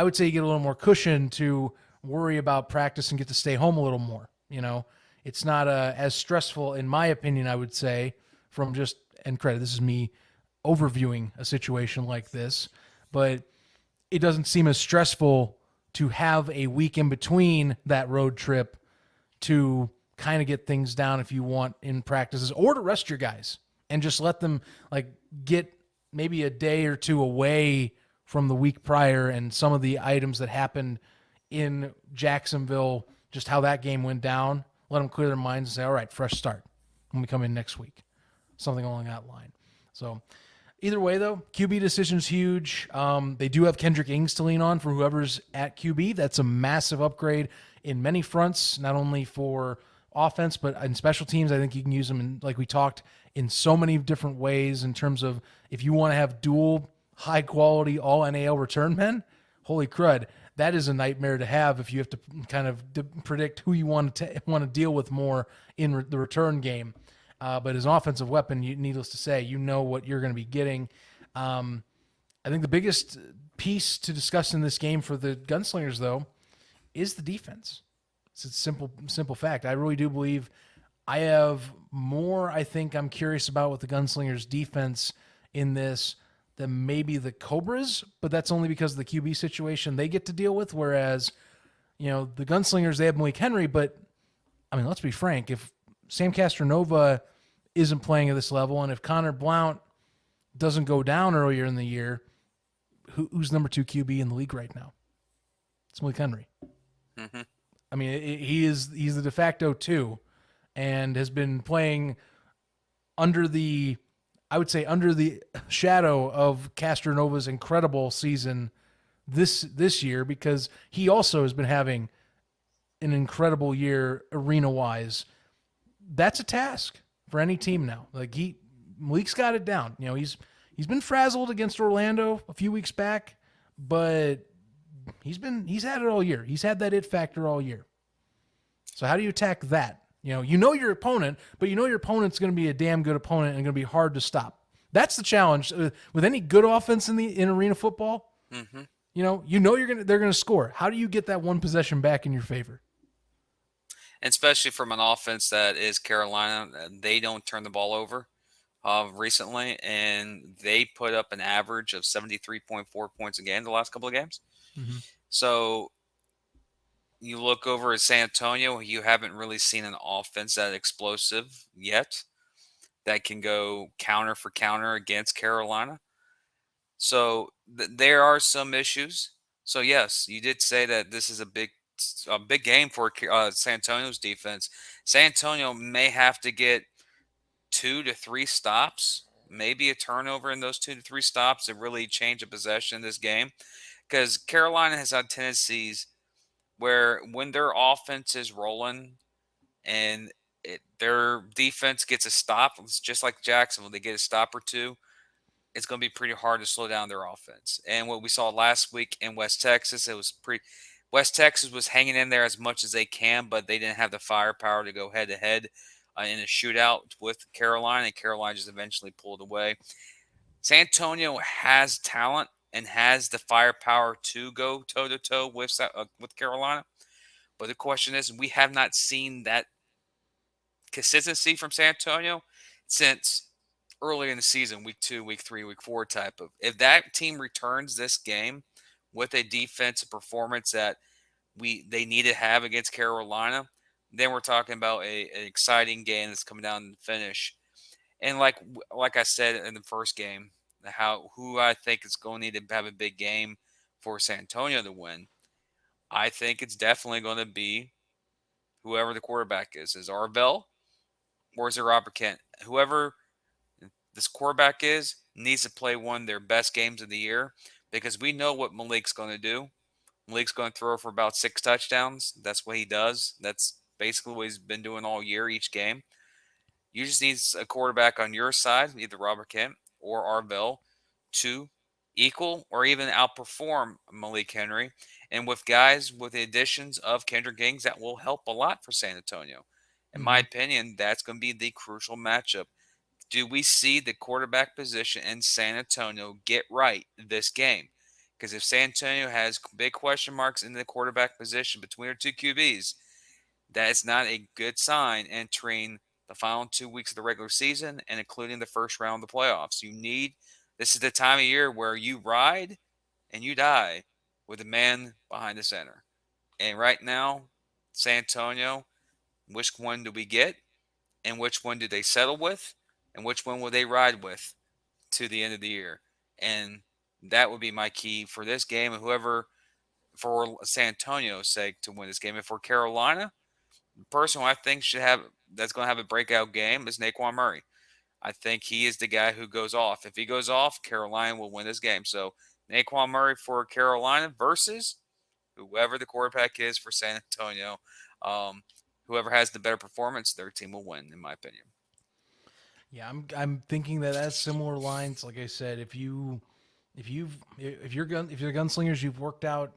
would say you get a little more cushion to worry about practice and get to stay home a little more. It's not as stressful, in my opinion, I would say, from just, and credit, this is me overviewing a situation like this, but it doesn't seem as stressful to have a week in between that road trip to kind of get things down if you want in practices, or to rest your guys and just let them get maybe a day or two away from the week prior and some of the items that happened in Jacksonville, just how that game went down. Let them clear their minds and say, all right, fresh start when we come in next week. Something along that line. So either way, though, QB decision's huge. They do have Kendrick Ings to lean on for whoever's at QB. That's a massive upgrade in many fronts, not only for offense, but in special teams. I think you can use them, in, like we talked, in so many different ways in terms of if you want to have dual high-quality all-NAL return men, holy crud, that is a nightmare to have if you have to kind of predict who you want to deal with more in the return game. But as an offensive weapon, needless to say, you know what you're going to be getting. I think the biggest piece to discuss in this game for the Gunslingers, though, is the defense. It's a simple fact. I really do believe I have more I think I'm curious about with the Gunslingers defense in this than maybe the Cobras, but that's only because of the QB situation they get to deal with, whereas, the Gunslingers, they have Malik Henry, but, I mean, let's be frank, if Sam Castronova isn't playing at this level, and if Connor Blount doesn't go down earlier in the year, who's number 2 QB in the league right now? It's Malik Henry. Mm-hmm. I mean, he's the de facto 2, and has been playing under the shadow of Castronova's incredible season this year, because he also has been having an incredible year arena-wise. That's a task for any team now. Malik's got it down. He's been frazzled against Orlando a few weeks back, but he's had it all year. He's had that it factor all year. So how do you attack that? You know your opponent, but you know your opponent's going to be a damn good opponent and going to be hard to stop. That's the challenge with any good offense in arena football. Mm-hmm. They're going to score. How do you get that one possession back in your favor? And especially from an offense that is Carolina, they don't turn the ball over recently, and they put up an average of 73.4 points a game the last couple of games. Mm-hmm. So you look over at San Antonio, you haven't really seen an offense that explosive yet that can go counter for counter against Carolina. So there are some issues. So yes, you did say that this is a big game for San Antonio's defense. San Antonio may have to get 2 to 3 stops, maybe a turnover in those 2 to 3 stops to really change a possession in this game, because Carolina has had tendencies where when their offense is rolling and their defense gets a stop, it's just like Jacksonville, they get a stop or two, it's going to be pretty hard to slow down their offense. And what we saw last week in West Texas, West Texas was hanging in there as much as they can, but they didn't have the firepower to go head to head in a shootout with Carolina, and Carolina just eventually pulled away. San Antonio has talent and has the firepower to go toe-to-toe with Carolina. But the question is, we have not seen that consistency from San Antonio since early in the season, week 2, week 3, week 4 type of. If that team returns this game with a defensive performance that they need to have against Carolina, then we're talking about an exciting game that's coming down to the finish. And like I said in the first game, who I think is going to need to have a big game for San Antonio to win, I think it's definitely going to be whoever the quarterback is. Is Arvell or is it Robert Kent? Whoever this quarterback is needs to play one of their best games of the year, because we know what Malik's going to do. Malik's going to throw for about 6 touchdowns. That's what he does. That's basically what he's been doing all year, each game. You just need a quarterback on your side, either Robert Kent or Arvell, to equal or even outperform Malik Henry. And with guys with the additions of Kendrick Gings, that will help a lot for San Antonio. In my opinion, that's going to be the crucial matchup. Do we see the quarterback position in San Antonio get right this game? Because if San Antonio has big question marks in the quarterback position between their two QBs, that is not a good sign entering the final 2 weeks of the regular season and including the first round of the playoffs. This is the time of year where you ride and you die with the man behind the center. And right now, San Antonio, which one do we get? And which one do they settle with? And which one will they ride with to the end of the year? And that would be my key for this game. And whoever, for San Antonio's sake, to win this game. And for Carolina, the person who I think that's going to have a breakout game is Naquan Murray. I think he is the guy who goes off. If he goes off, Carolina will win this game. So Naquan Murray for Carolina versus whoever the quarterback is for San Antonio. Whoever has the better performance, their team will win, in my opinion. Yeah, I'm thinking that as similar lines. Like I said, if you're gunslingers, you've worked out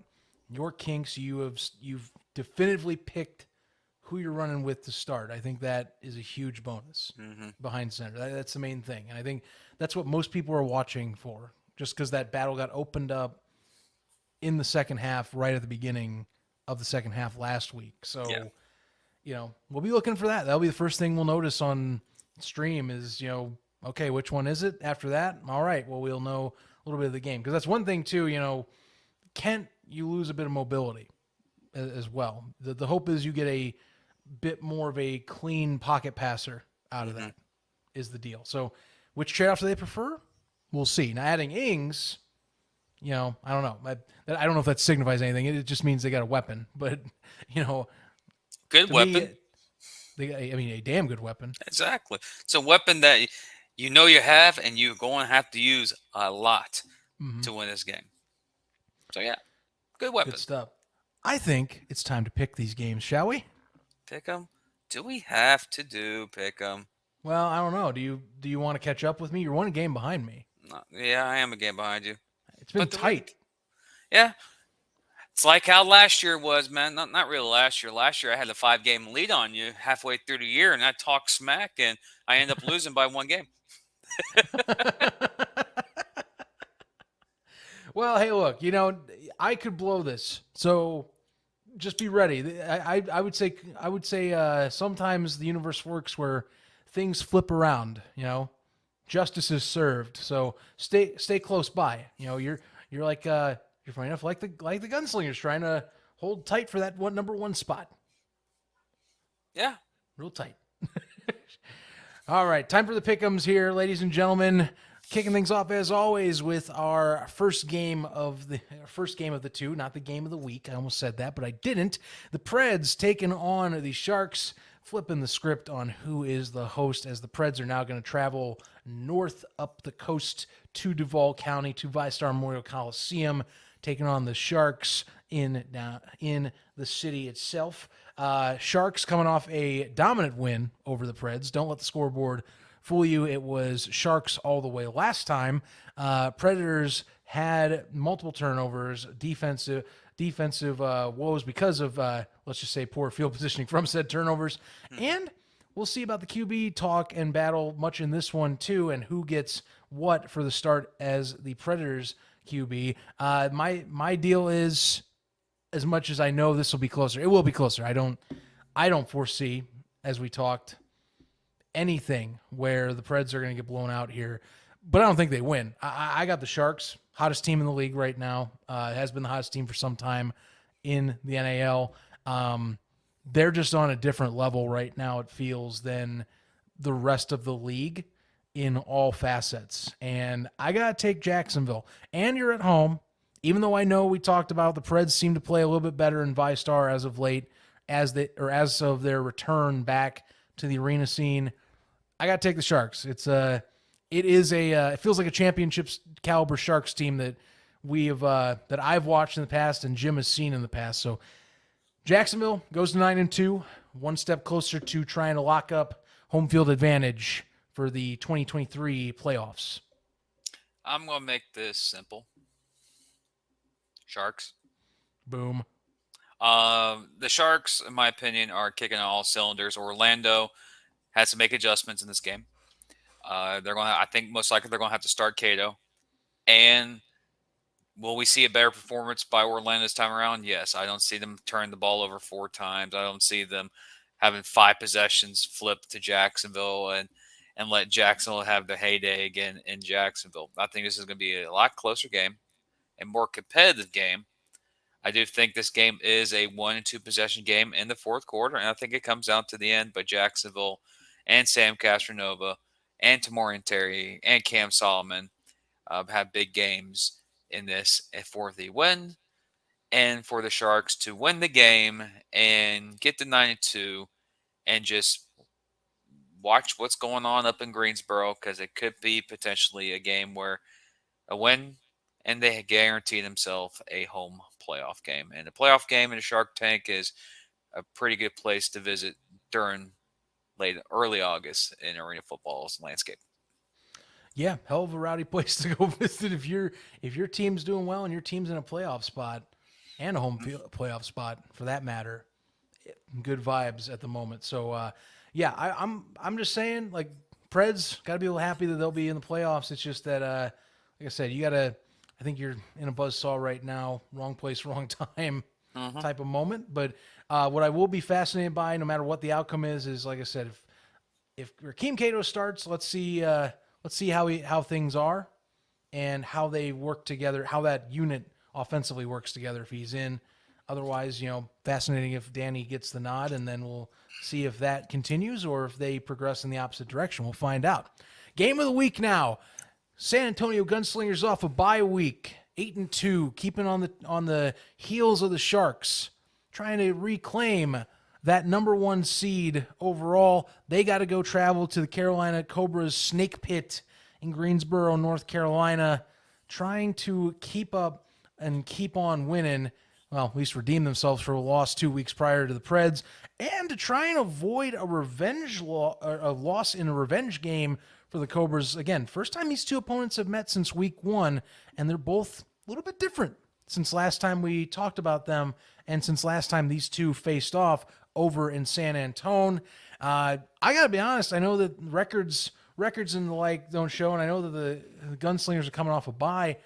your kinks. You've definitively picked who you're running with to start. I think that is a huge bonus behind center. That's the main thing, and I think that's what most people are watching for. Just because that battle got opened up in the second half, right at the beginning of the second half last week. So, we'll be looking for that. That'll be the first thing we'll notice on stream is, okay, which one is it? After that, all right, well, we'll know a little bit of the game. Because that's one thing, too, Kent, you lose a bit of mobility as well. The hope is you get a bit more of a clean pocket passer out of that is the deal. So which trade-off do they prefer? We'll see. Now, adding Ings, I don't know. I don't know if that signifies anything. It just means they got a weapon. But, good weapon. A damn good weapon. Exactly. It's a weapon that you have, and you're going to have to use a lot to win this game. So, yeah, good weapon. Good stuff. I think it's time to pick these games, shall we? Pick them? Do we have to pick them? Well, I don't know. Do you want to catch up with me? You're one game behind me. No, yeah, I am a game behind you. It's been tight. Yeah. It's like how last year was, man. Not really last year. Last year I had a 5-game lead on you halfway through the year, and I talked smack, and I end up losing by 1 game. Well, hey, look, I could blow this, so just be ready. I would say sometimes the universe works where things flip around. Justice is served. So stay close by. You're like you're funny enough like the Gunslingers trying to hold tight for that number 1 spot. Yeah, real tight. All right, time for the pick'ems here, ladies and gentlemen. Kicking things off as always with our first game of the two, not the game of the week. I almost said that, but I didn't. The Preds taking on the Sharks, flipping the script on who is the host, as the Preds are now going to travel north up the coast to Duval County to ViStar Memorial Coliseum, taking on the Sharks in the city itself. Sharks coming off a dominant win over the Preds. Don't let the scoreboard fool you. It was Sharks all the way last time. Predators had multiple turnovers, defensive woes because of, let's just say, poor field positioning from said turnovers. And we'll see about the QB talk and battle much in this one, too, and who gets what for the start as the Predators QB. My deal is, as much as I know this will be closer, it will be closer. I don't foresee, as we talked, anything where the Preds are going to get blown out here, but I don't think they win. I got the Sharks, hottest team in the league right now. Has been the hottest team for some time in the NAL. They're just on a different level right now, it feels, than the rest of the league in all facets. And I got to take Jacksonville. And you're at home, even though I know we talked about the Preds seem to play a little bit better in ViStar as of late, as of their return back to the arena scene. I got to take the Sharks. It feels like a championship caliber Sharks team that that I've watched in the past and Jim has seen in the past. So Jacksonville goes to 9-2, one step closer to trying to lock up home field advantage for the 2023 playoffs. I'm going to make this simple. Sharks. Boom. The Sharks, in my opinion, are kicking on all cylinders. Orlando has to make adjustments in this game. I think most likely they're going to have to start Cato. And will we see a better performance by Orlando this time around? Yes. I don't see them turn the ball over 4 times. I don't see them having 5 possessions flipped to Jacksonville and let Jacksonville have their heyday again in Jacksonville. I think this is going to be a lot closer game, a more competitive game. I do think this game is a 1 and 2 possession game in the fourth quarter, and I think it comes down to the end. But Jacksonville and Sam Castronova and Tamorian Terry and Cam Solomon have big games in this for the win, and for the Sharks to win the game and get to 9-2 and just watch what's going on up in Greensboro, because it could be potentially a game where a win and they guarantee themselves a home playoff game. And a playoff game in a Shark Tank is a pretty good place to visit during early August in arena football's landscape. Yeah, hell of a rowdy place to go visit if your team's doing well and your team's in a playoff spot and a home playoff spot for that matter. Good vibes at the moment. So yeah, I'm just saying, like, Preds got to be a little happy that they'll be in the playoffs. It's just that like I said, I think you're in a buzzsaw right now, wrong place, wrong time type of moment. But what I will be fascinated by, no matter what the outcome is like I said, if Rakeem Cato starts, let's see how things are and how they work together, how that unit offensively works together if he's in. Otherwise, fascinating if Danny gets the nod, and then we'll see if that continues or if they progress in the opposite direction. We'll find out. Game of the week now. San Antonio Gunslingers off a bye week, 8-2, keeping on the heels of the Sharks, trying to reclaim that number 1 seed overall. They got to go travel to the Carolina Cobras snake pit in Greensboro, North Carolina, trying to keep up and keep on winning. Well, at least redeem themselves for a loss 2 weeks prior to the Preds, and to try and avoid a loss in a revenge game for the Cobras. Again, first time these two opponents have met since week 1, and they're both a little bit different since last time we talked about them, and since last time these two faced off over in San Antone. I gotta be honest. I know that records and the like don't show, and I know that the Gunslingers are coming off a bye.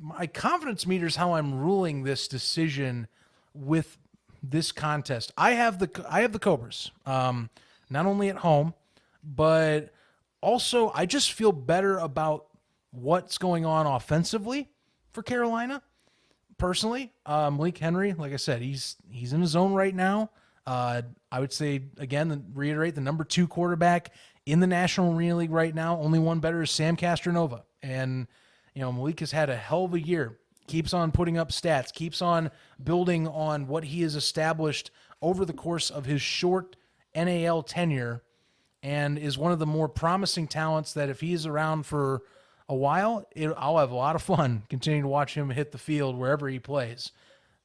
My confidence meter is how I'm ruling this decision with this contest. I have the Cobras, not only at home, but also I just feel better about what's going on offensively for Carolina. Personally, Malik Henry, like I said, he's in his zone right now. I would say again, reiterate, the number 2 quarterback in the National Arena League right now. Only one better is Sam Castronova, and Malik has had a hell of a year. Keeps on putting up stats. Keeps on building on what he has established over the course of his short NAL tenure, and is one of the more promising talents that if he's around for a while, I'll have a lot of fun continuing to watch him hit the field wherever he plays.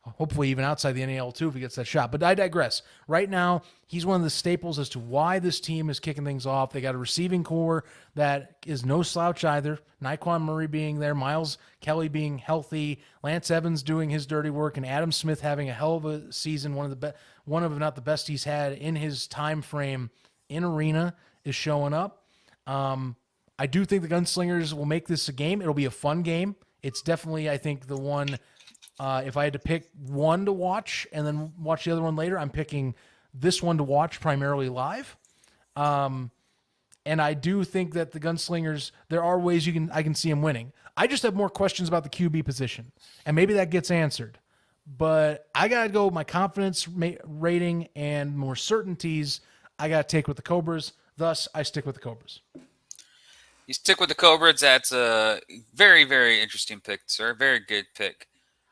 Hopefully even outside the NAL too if he gets that shot. But I digress. Right now, he's one of the staples as to why this team is kicking things off. They got a receiving core that is no slouch either. Nyquan Murray being there, Miles Kelly being healthy, Lance Evans doing his dirty work, and Adam Smith having a hell of a season. One of if not the best he's had in his time frame in arena is showing up. I do think the Gunslingers will make this a game. It'll be a fun game. It's definitely, I think, the one. If I had to pick one to watch and then watch the other one later, I'm picking this one to watch primarily live. And I do think that the Gunslingers, there are ways I can see them winning. I just have more questions about the QB position, and maybe that gets answered. But I got to go with my confidence rating and more certainties. I got to take with the Cobras. Thus, I stick with the Cobras. You stick with the Cobras. That's a very, very interesting pick, sir. Very good pick.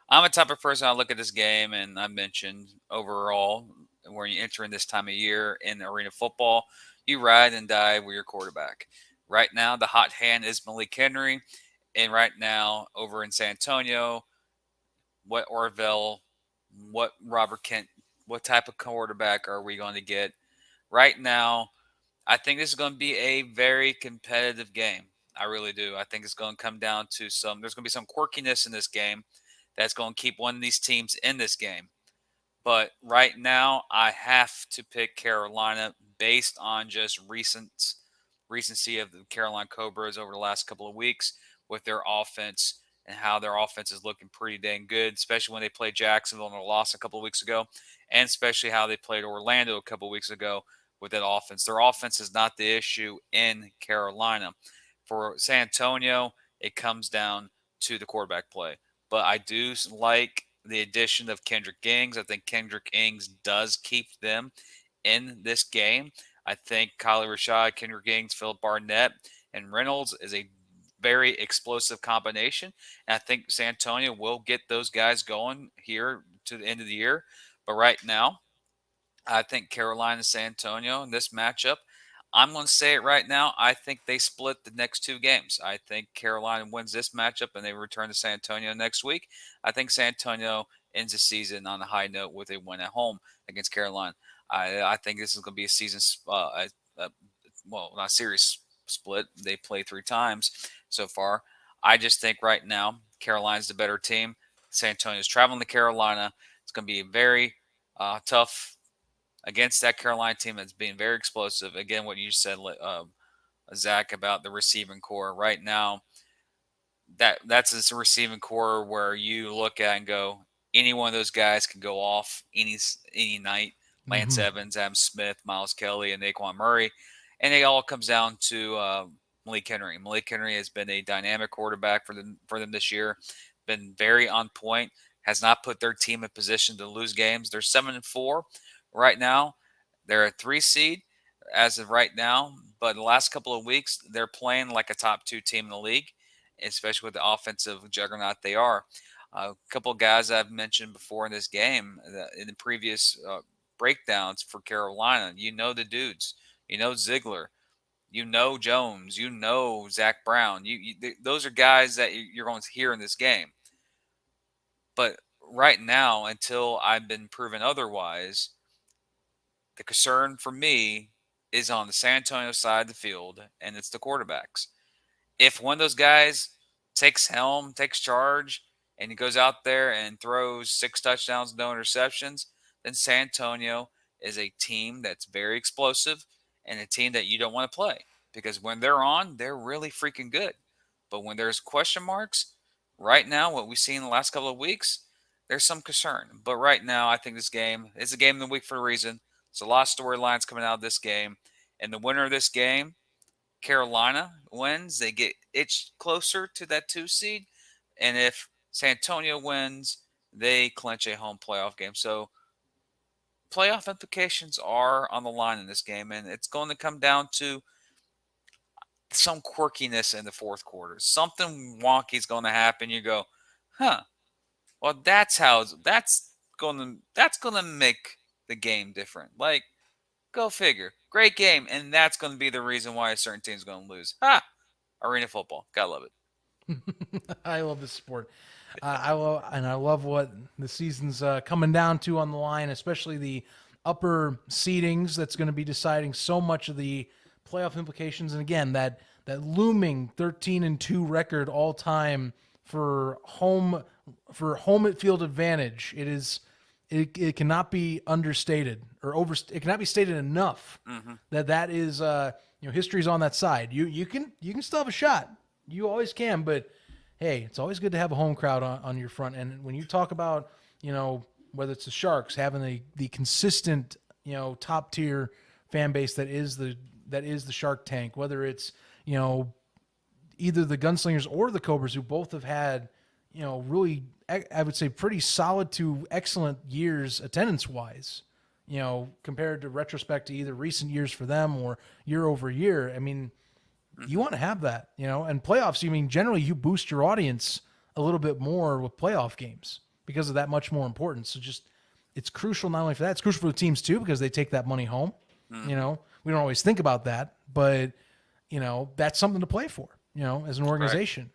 I'm a type of person, I look at this game, and I mentioned overall, when you enter in this time of year in arena football, you ride and die with your quarterback. Right now, the hot hand is Malik Henry. And right now, over in San Antonio, what Orville, what Robert Kent, what type of quarterback are we going to get? Right now, I think this is going to be a very competitive game. I really do. I think it's going to come down to there's going to be some quirkiness in this game that's going to keep one of these teams in this game. But right now, I have to pick Carolina based on just recency of the Carolina Cobras over the last couple of weeks with their offense and how their offense is looking pretty dang good, especially when they played Jacksonville and lost a couple of weeks ago, and especially how they played Orlando a couple of weeks ago with that offense. Their offense is not the issue in Carolina. For San Antonio, it comes down to the quarterback play. But I do like the addition of Kendrick Ings. I think Kendrick Ings does keep them in this game. I think Kylie Rashad, Kendrick Ings, Philip Barnett, and Reynolds is a very explosive combination. And I think San Antonio will get those guys going here to the end of the year. But right now, I think Carolina and San Antonio in this matchup, I'm going to say it right now. I think they split the next 2 games. I think Carolina wins this matchup and they return to San Antonio next week. I think San Antonio ends the season on a high note with a win at home against Carolina. I think this is going to be a season, not series split. They play 3 times so far. I just think right now Carolina's the better team. San Antonio's traveling to Carolina. It's going to be very tough against that Carolina team that's being very explosive. Again, what you said, Zach, about the receiving core. Right now, that's a receiving core where you look at and go, any one of those guys can go off any night. Lance Evans, Adam Smith, Miles Kelly, and Naquan Murray. And it all comes down to Malik Henry. Malik Henry has been a dynamic quarterback for them this year, been very on point, has not put their team in position to lose games. They're 7-4 right now. They're a 3 seed as of right now, but the last couple of weeks, they're playing like a top 2 team in the league, especially with the offensive juggernaut they are. A couple of guys I've mentioned before in this game, in the previous breakdowns for Carolina, the dudes. Ziegler, Jones, Zach Brown. Those are guys that you're going to hear in this game. But right now, until I've been proven otherwise, the concern for me is on the San Antonio side of the field, and it's the quarterbacks. If one of those guys takes charge, and he goes out there and throws 6 touchdowns, no interceptions, then San Antonio is a team that's very explosive and a team that you don't want to play because when they're on, they're really freaking good. But when there's question marks, right now, what we've seen in the last couple of weeks, there's some concern. But right now, I think this game is a game of the week for a reason. There's a lot of storylines coming out of this game. And the winner of this game, Carolina, wins. They get itched closer to that 2 seed. And if San Antonio wins, they clinch a home playoff game. So playoff implications are on the line in this game. And it's going to come down to some quirkiness in the fourth quarter. Something wonky is going to happen. You go, huh? Well, that's going to make the game different. Like, go figure. Great game, and that's going to be the reason why a certain team's going to lose. Ha! Arena football, gotta love it. I love this sport. I love what the season's coming down to on the line, especially the upper seedings. That's going to be deciding so much of the playoff implications. And again, that looming 13-2 record all time for home field advantage. It cannot be understated it cannot be stated enough that is history's on that side. You can still have a shot. You always can, but hey, it's always good to have a home crowd on your front. And when you talk about, whether it's the Sharks having the consistent, top tier fan base that is the Shark Tank, whether it's, either the Gunslingers or the Cobras, who both have had, really, I would say, pretty solid to excellent years attendance wise, compared to retrospect to either recent years for them or year over year. I mean, you want to have that, and playoffs, generally you boost your audience a little bit more with playoff games because of that much more importance. So it's crucial not only for that, it's crucial for the teams too, because they take that money home. We don't always think about that, but that's something to play for, as an organization. Right.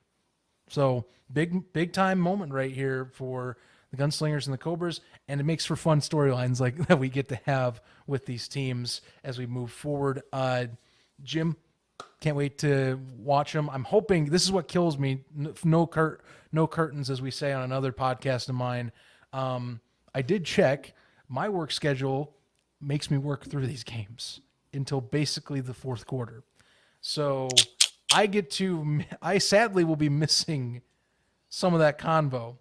So big time moment right here for the Gunslingers and the Cobras, and it makes for fun storylines like that we get to have with these teams as we move forward. Jim, can't wait to watch them. I'm hoping this is what kills me. No curtains, as we say on another podcast of mine. I did check. My work schedule makes me work through these games until basically the fourth quarter. So I sadly will be missing some of that convo,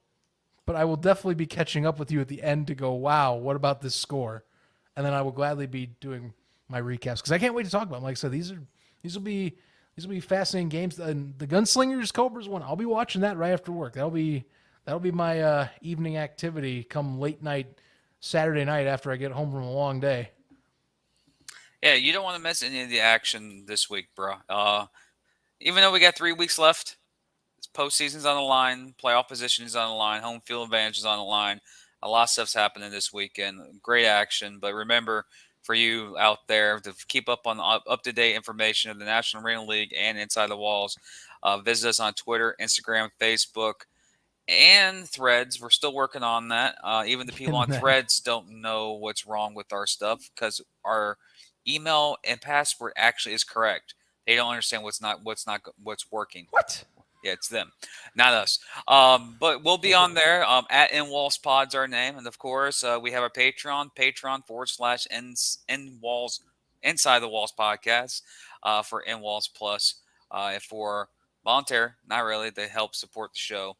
but I will definitely be catching up with you at the end to go, wow, what about this score? And then I will gladly be doing my recaps because I can't wait to talk about them. Like I said, these will be fascinating games. And the Gunslingers Cobras one, I'll be watching that right after work. That'll be my evening activity come late night Saturday night after I get home from a long day. Yeah, you don't want to miss any of the action this week, bro. Even though we got 3 weeks left, postseason's on the line, playoff position is on the line, home field advantage is on the line. A lot of stuff's happening this weekend. Great action, but remember, for you out there to keep up on the up-to-date information of the National Arena League and Inside the Walls, visit us on Twitter, Instagram, Facebook, and Threads. We're still working on that. Even the people on Threads don't know what's wrong with our stuff because our email and password actually is correct. They don't understand what's working. What? Yeah, it's them, not us. But we'll be on there. At NWalls Pod's our name, and of course, we have our Patreon /NWalls Inside the Walls podcast for NWalls Plus for volunteer, not really, to help support the show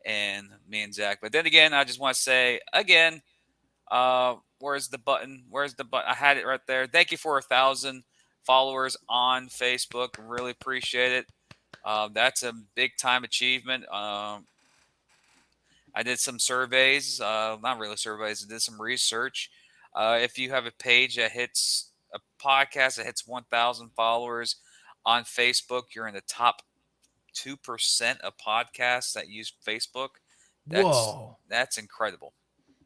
and me and Zach. But then again, I just want to say again, where's the button? I had it right there. Thank you for 1,000 followers on Facebook. Really appreciate it. That's a big time achievement. I did some surveys, not really surveys. I did some research. If you have a page that hits a podcast that hits 1,000 followers on Facebook, you're in the top 2% of podcasts that use Facebook. That's incredible.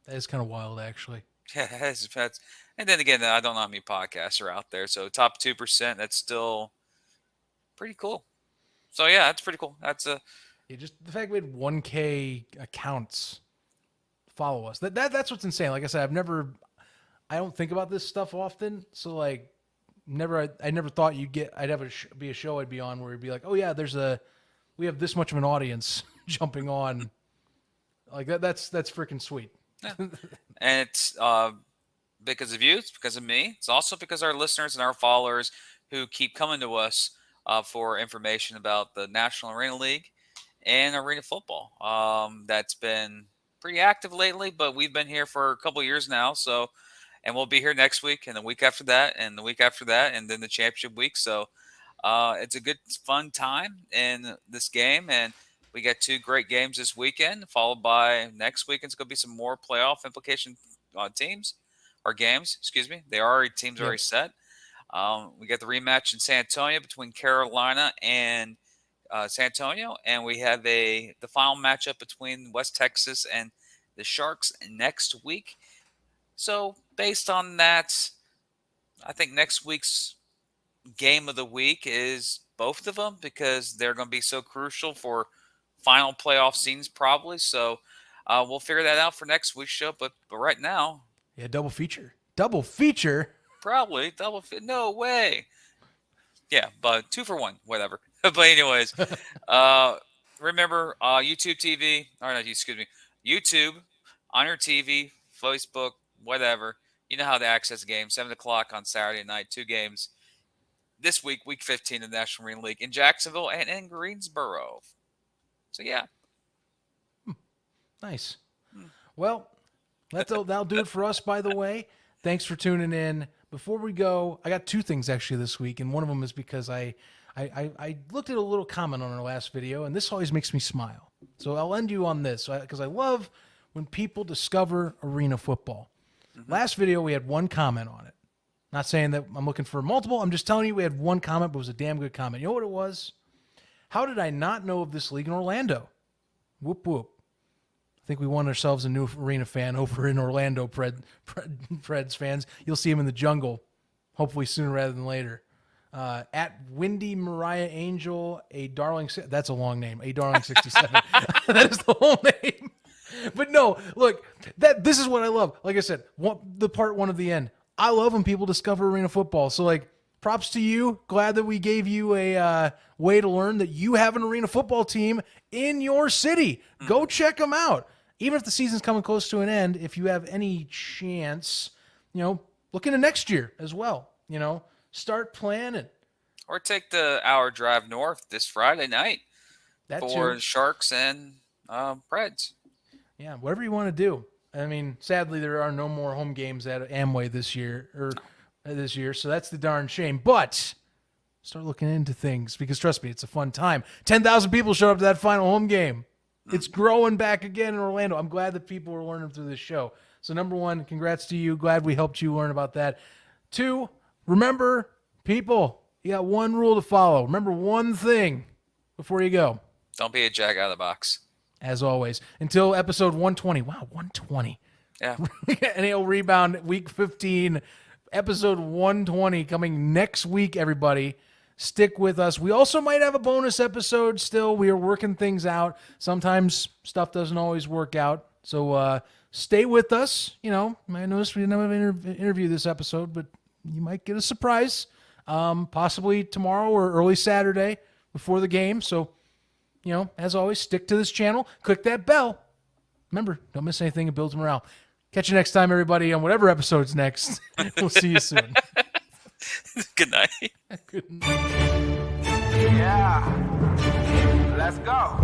That is kind of wild, actually. Yeah, that's, and then again, I don't know how many podcasts are out there. So top 2%, that's still pretty cool. So yeah, that's pretty cool. That's just the fact we had 1K accounts follow us. That's what's insane. Like I said, I don't think about this stuff often. So like, I never thought I'd have be a show I'd be on where it'd be like, oh yeah, we have this much of an audience jumping on Like that's freaking sweet. Yeah. And it's because of you. It's because of me. It's also because our listeners and our followers who keep coming to us for information about the National Arena League and arena football. That's been pretty active lately, but we've been here for a couple of years now. So, and we'll be here next week and the week after that and the week after that and then the championship week. So it's a good, fun time in this game. And we got 2 great games this weekend, followed by next weekend. It's going to be some more playoff implication teams or games. Excuse me. Teams already set. We got the rematch in San Antonio between Carolina and San Antonio, and we have the final matchup between West Texas and the Sharks next week. So based on that, I think next week's game of the week is both of them because they're going to be so crucial for final playoff scenes probably. So we'll figure that out for next week's show. But right now, yeah, double feature. Probably no way. Yeah, but 2 for 1, whatever. But anyways, remember YouTube TV, or not, excuse me, YouTube on your TV, Facebook, whatever. You know how to access the game. 7 o'clock on Saturday night, 2 games this week, week 15 of the National Arena League in Jacksonville and in Greensboro. So yeah, nice. Well, that'll do it for us. By the way, thanks for tuning in. Before we go, I got 2 things actually this week, and one of them is because I looked at a little comment on our last video, and this always makes me smile. So I'll end you on this because I love when people discover arena football. Mm-hmm. Last video, we had 1 comment on it. Not saying that I'm looking for multiple. I'm just telling you we had 1 comment, but it was a damn good comment. You know what it was? How did I not know of this league in Orlando? Whoop, whoop. I think we won ourselves a new arena fan over in Orlando, Preds fans. You'll see him in the jungle, hopefully sooner rather than later. At Windy Mariah Angel, a darling. That's a long name. A darling 67. That is the whole name. But no, look, this is what I love. Like I said, the part 1 of the end. I love when people discover arena football. So like, props to you. Glad that we gave you a way to learn that you have an arena football team in your city. Go check them out. Even if the season's coming close to an end, if you have any chance, look into next year as well. Start planning. Or take the hour drive north this Friday night for Sharks and Preds. Yeah, whatever you want to do. I mean, sadly, there are no more home games at Amway this year, so that's the darn shame. But start looking into things because, trust me, it's a fun time. 10,000 people showed up to that final home game. It's growing back again in Orlando. I'm glad that people are learning through this show. So, number 1, congrats to you. Glad we helped you learn about that. 2, remember, people, you got 1 rule to follow. Remember 1 thing before you go. Don't be a jack out of the box. As always, until episode 120. Wow, 120. Yeah. NAL Rebound, week 15, episode 120 coming next week, everybody. Stick with us. We also might have a bonus episode still. We are working things out. Sometimes stuff doesn't always work out. So stay with us. I noticed we didn't have an interview this episode, but you might get a surprise. Possibly tomorrow or early Saturday before the game. So, as always, stick to this channel. Click that bell. Remember, don't miss anything. It builds morale. Catch you next time, everybody, on whatever episode's next. We'll see you soon. Good night. Good night. Yeah. Let's go.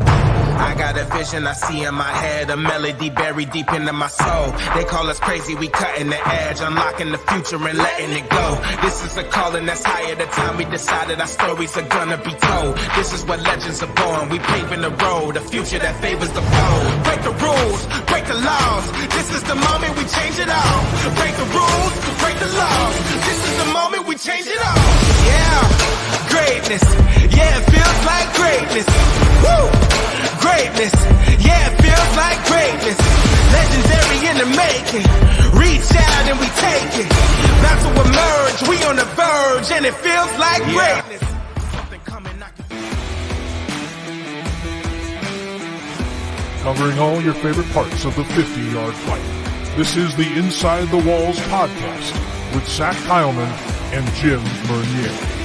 I got a vision I see in my head, a melody buried deep into my soul. They call us crazy, we cutting the edge, unlocking the future and letting it go. This is a calling that's higher. The time we decided our stories are gonna be told. This is where legends are born. We paving the road, a future that favors the bold. Break the rules, break the laws. This is the moment we change it all. Break the rules, break the laws. This is the moment we change it all. Yeah, greatness. Yeah, it feels like greatness. Woo! Greatness, yeah, it feels like greatness. Legendary in the making. Reach out and we take it. About to emerge, we on the verge, and it feels like greatness. Something coming, Covering all your favorite parts of the 50-yard fight. This is the Inside the Walls podcast with Zach Kyleman and Jim Bernier.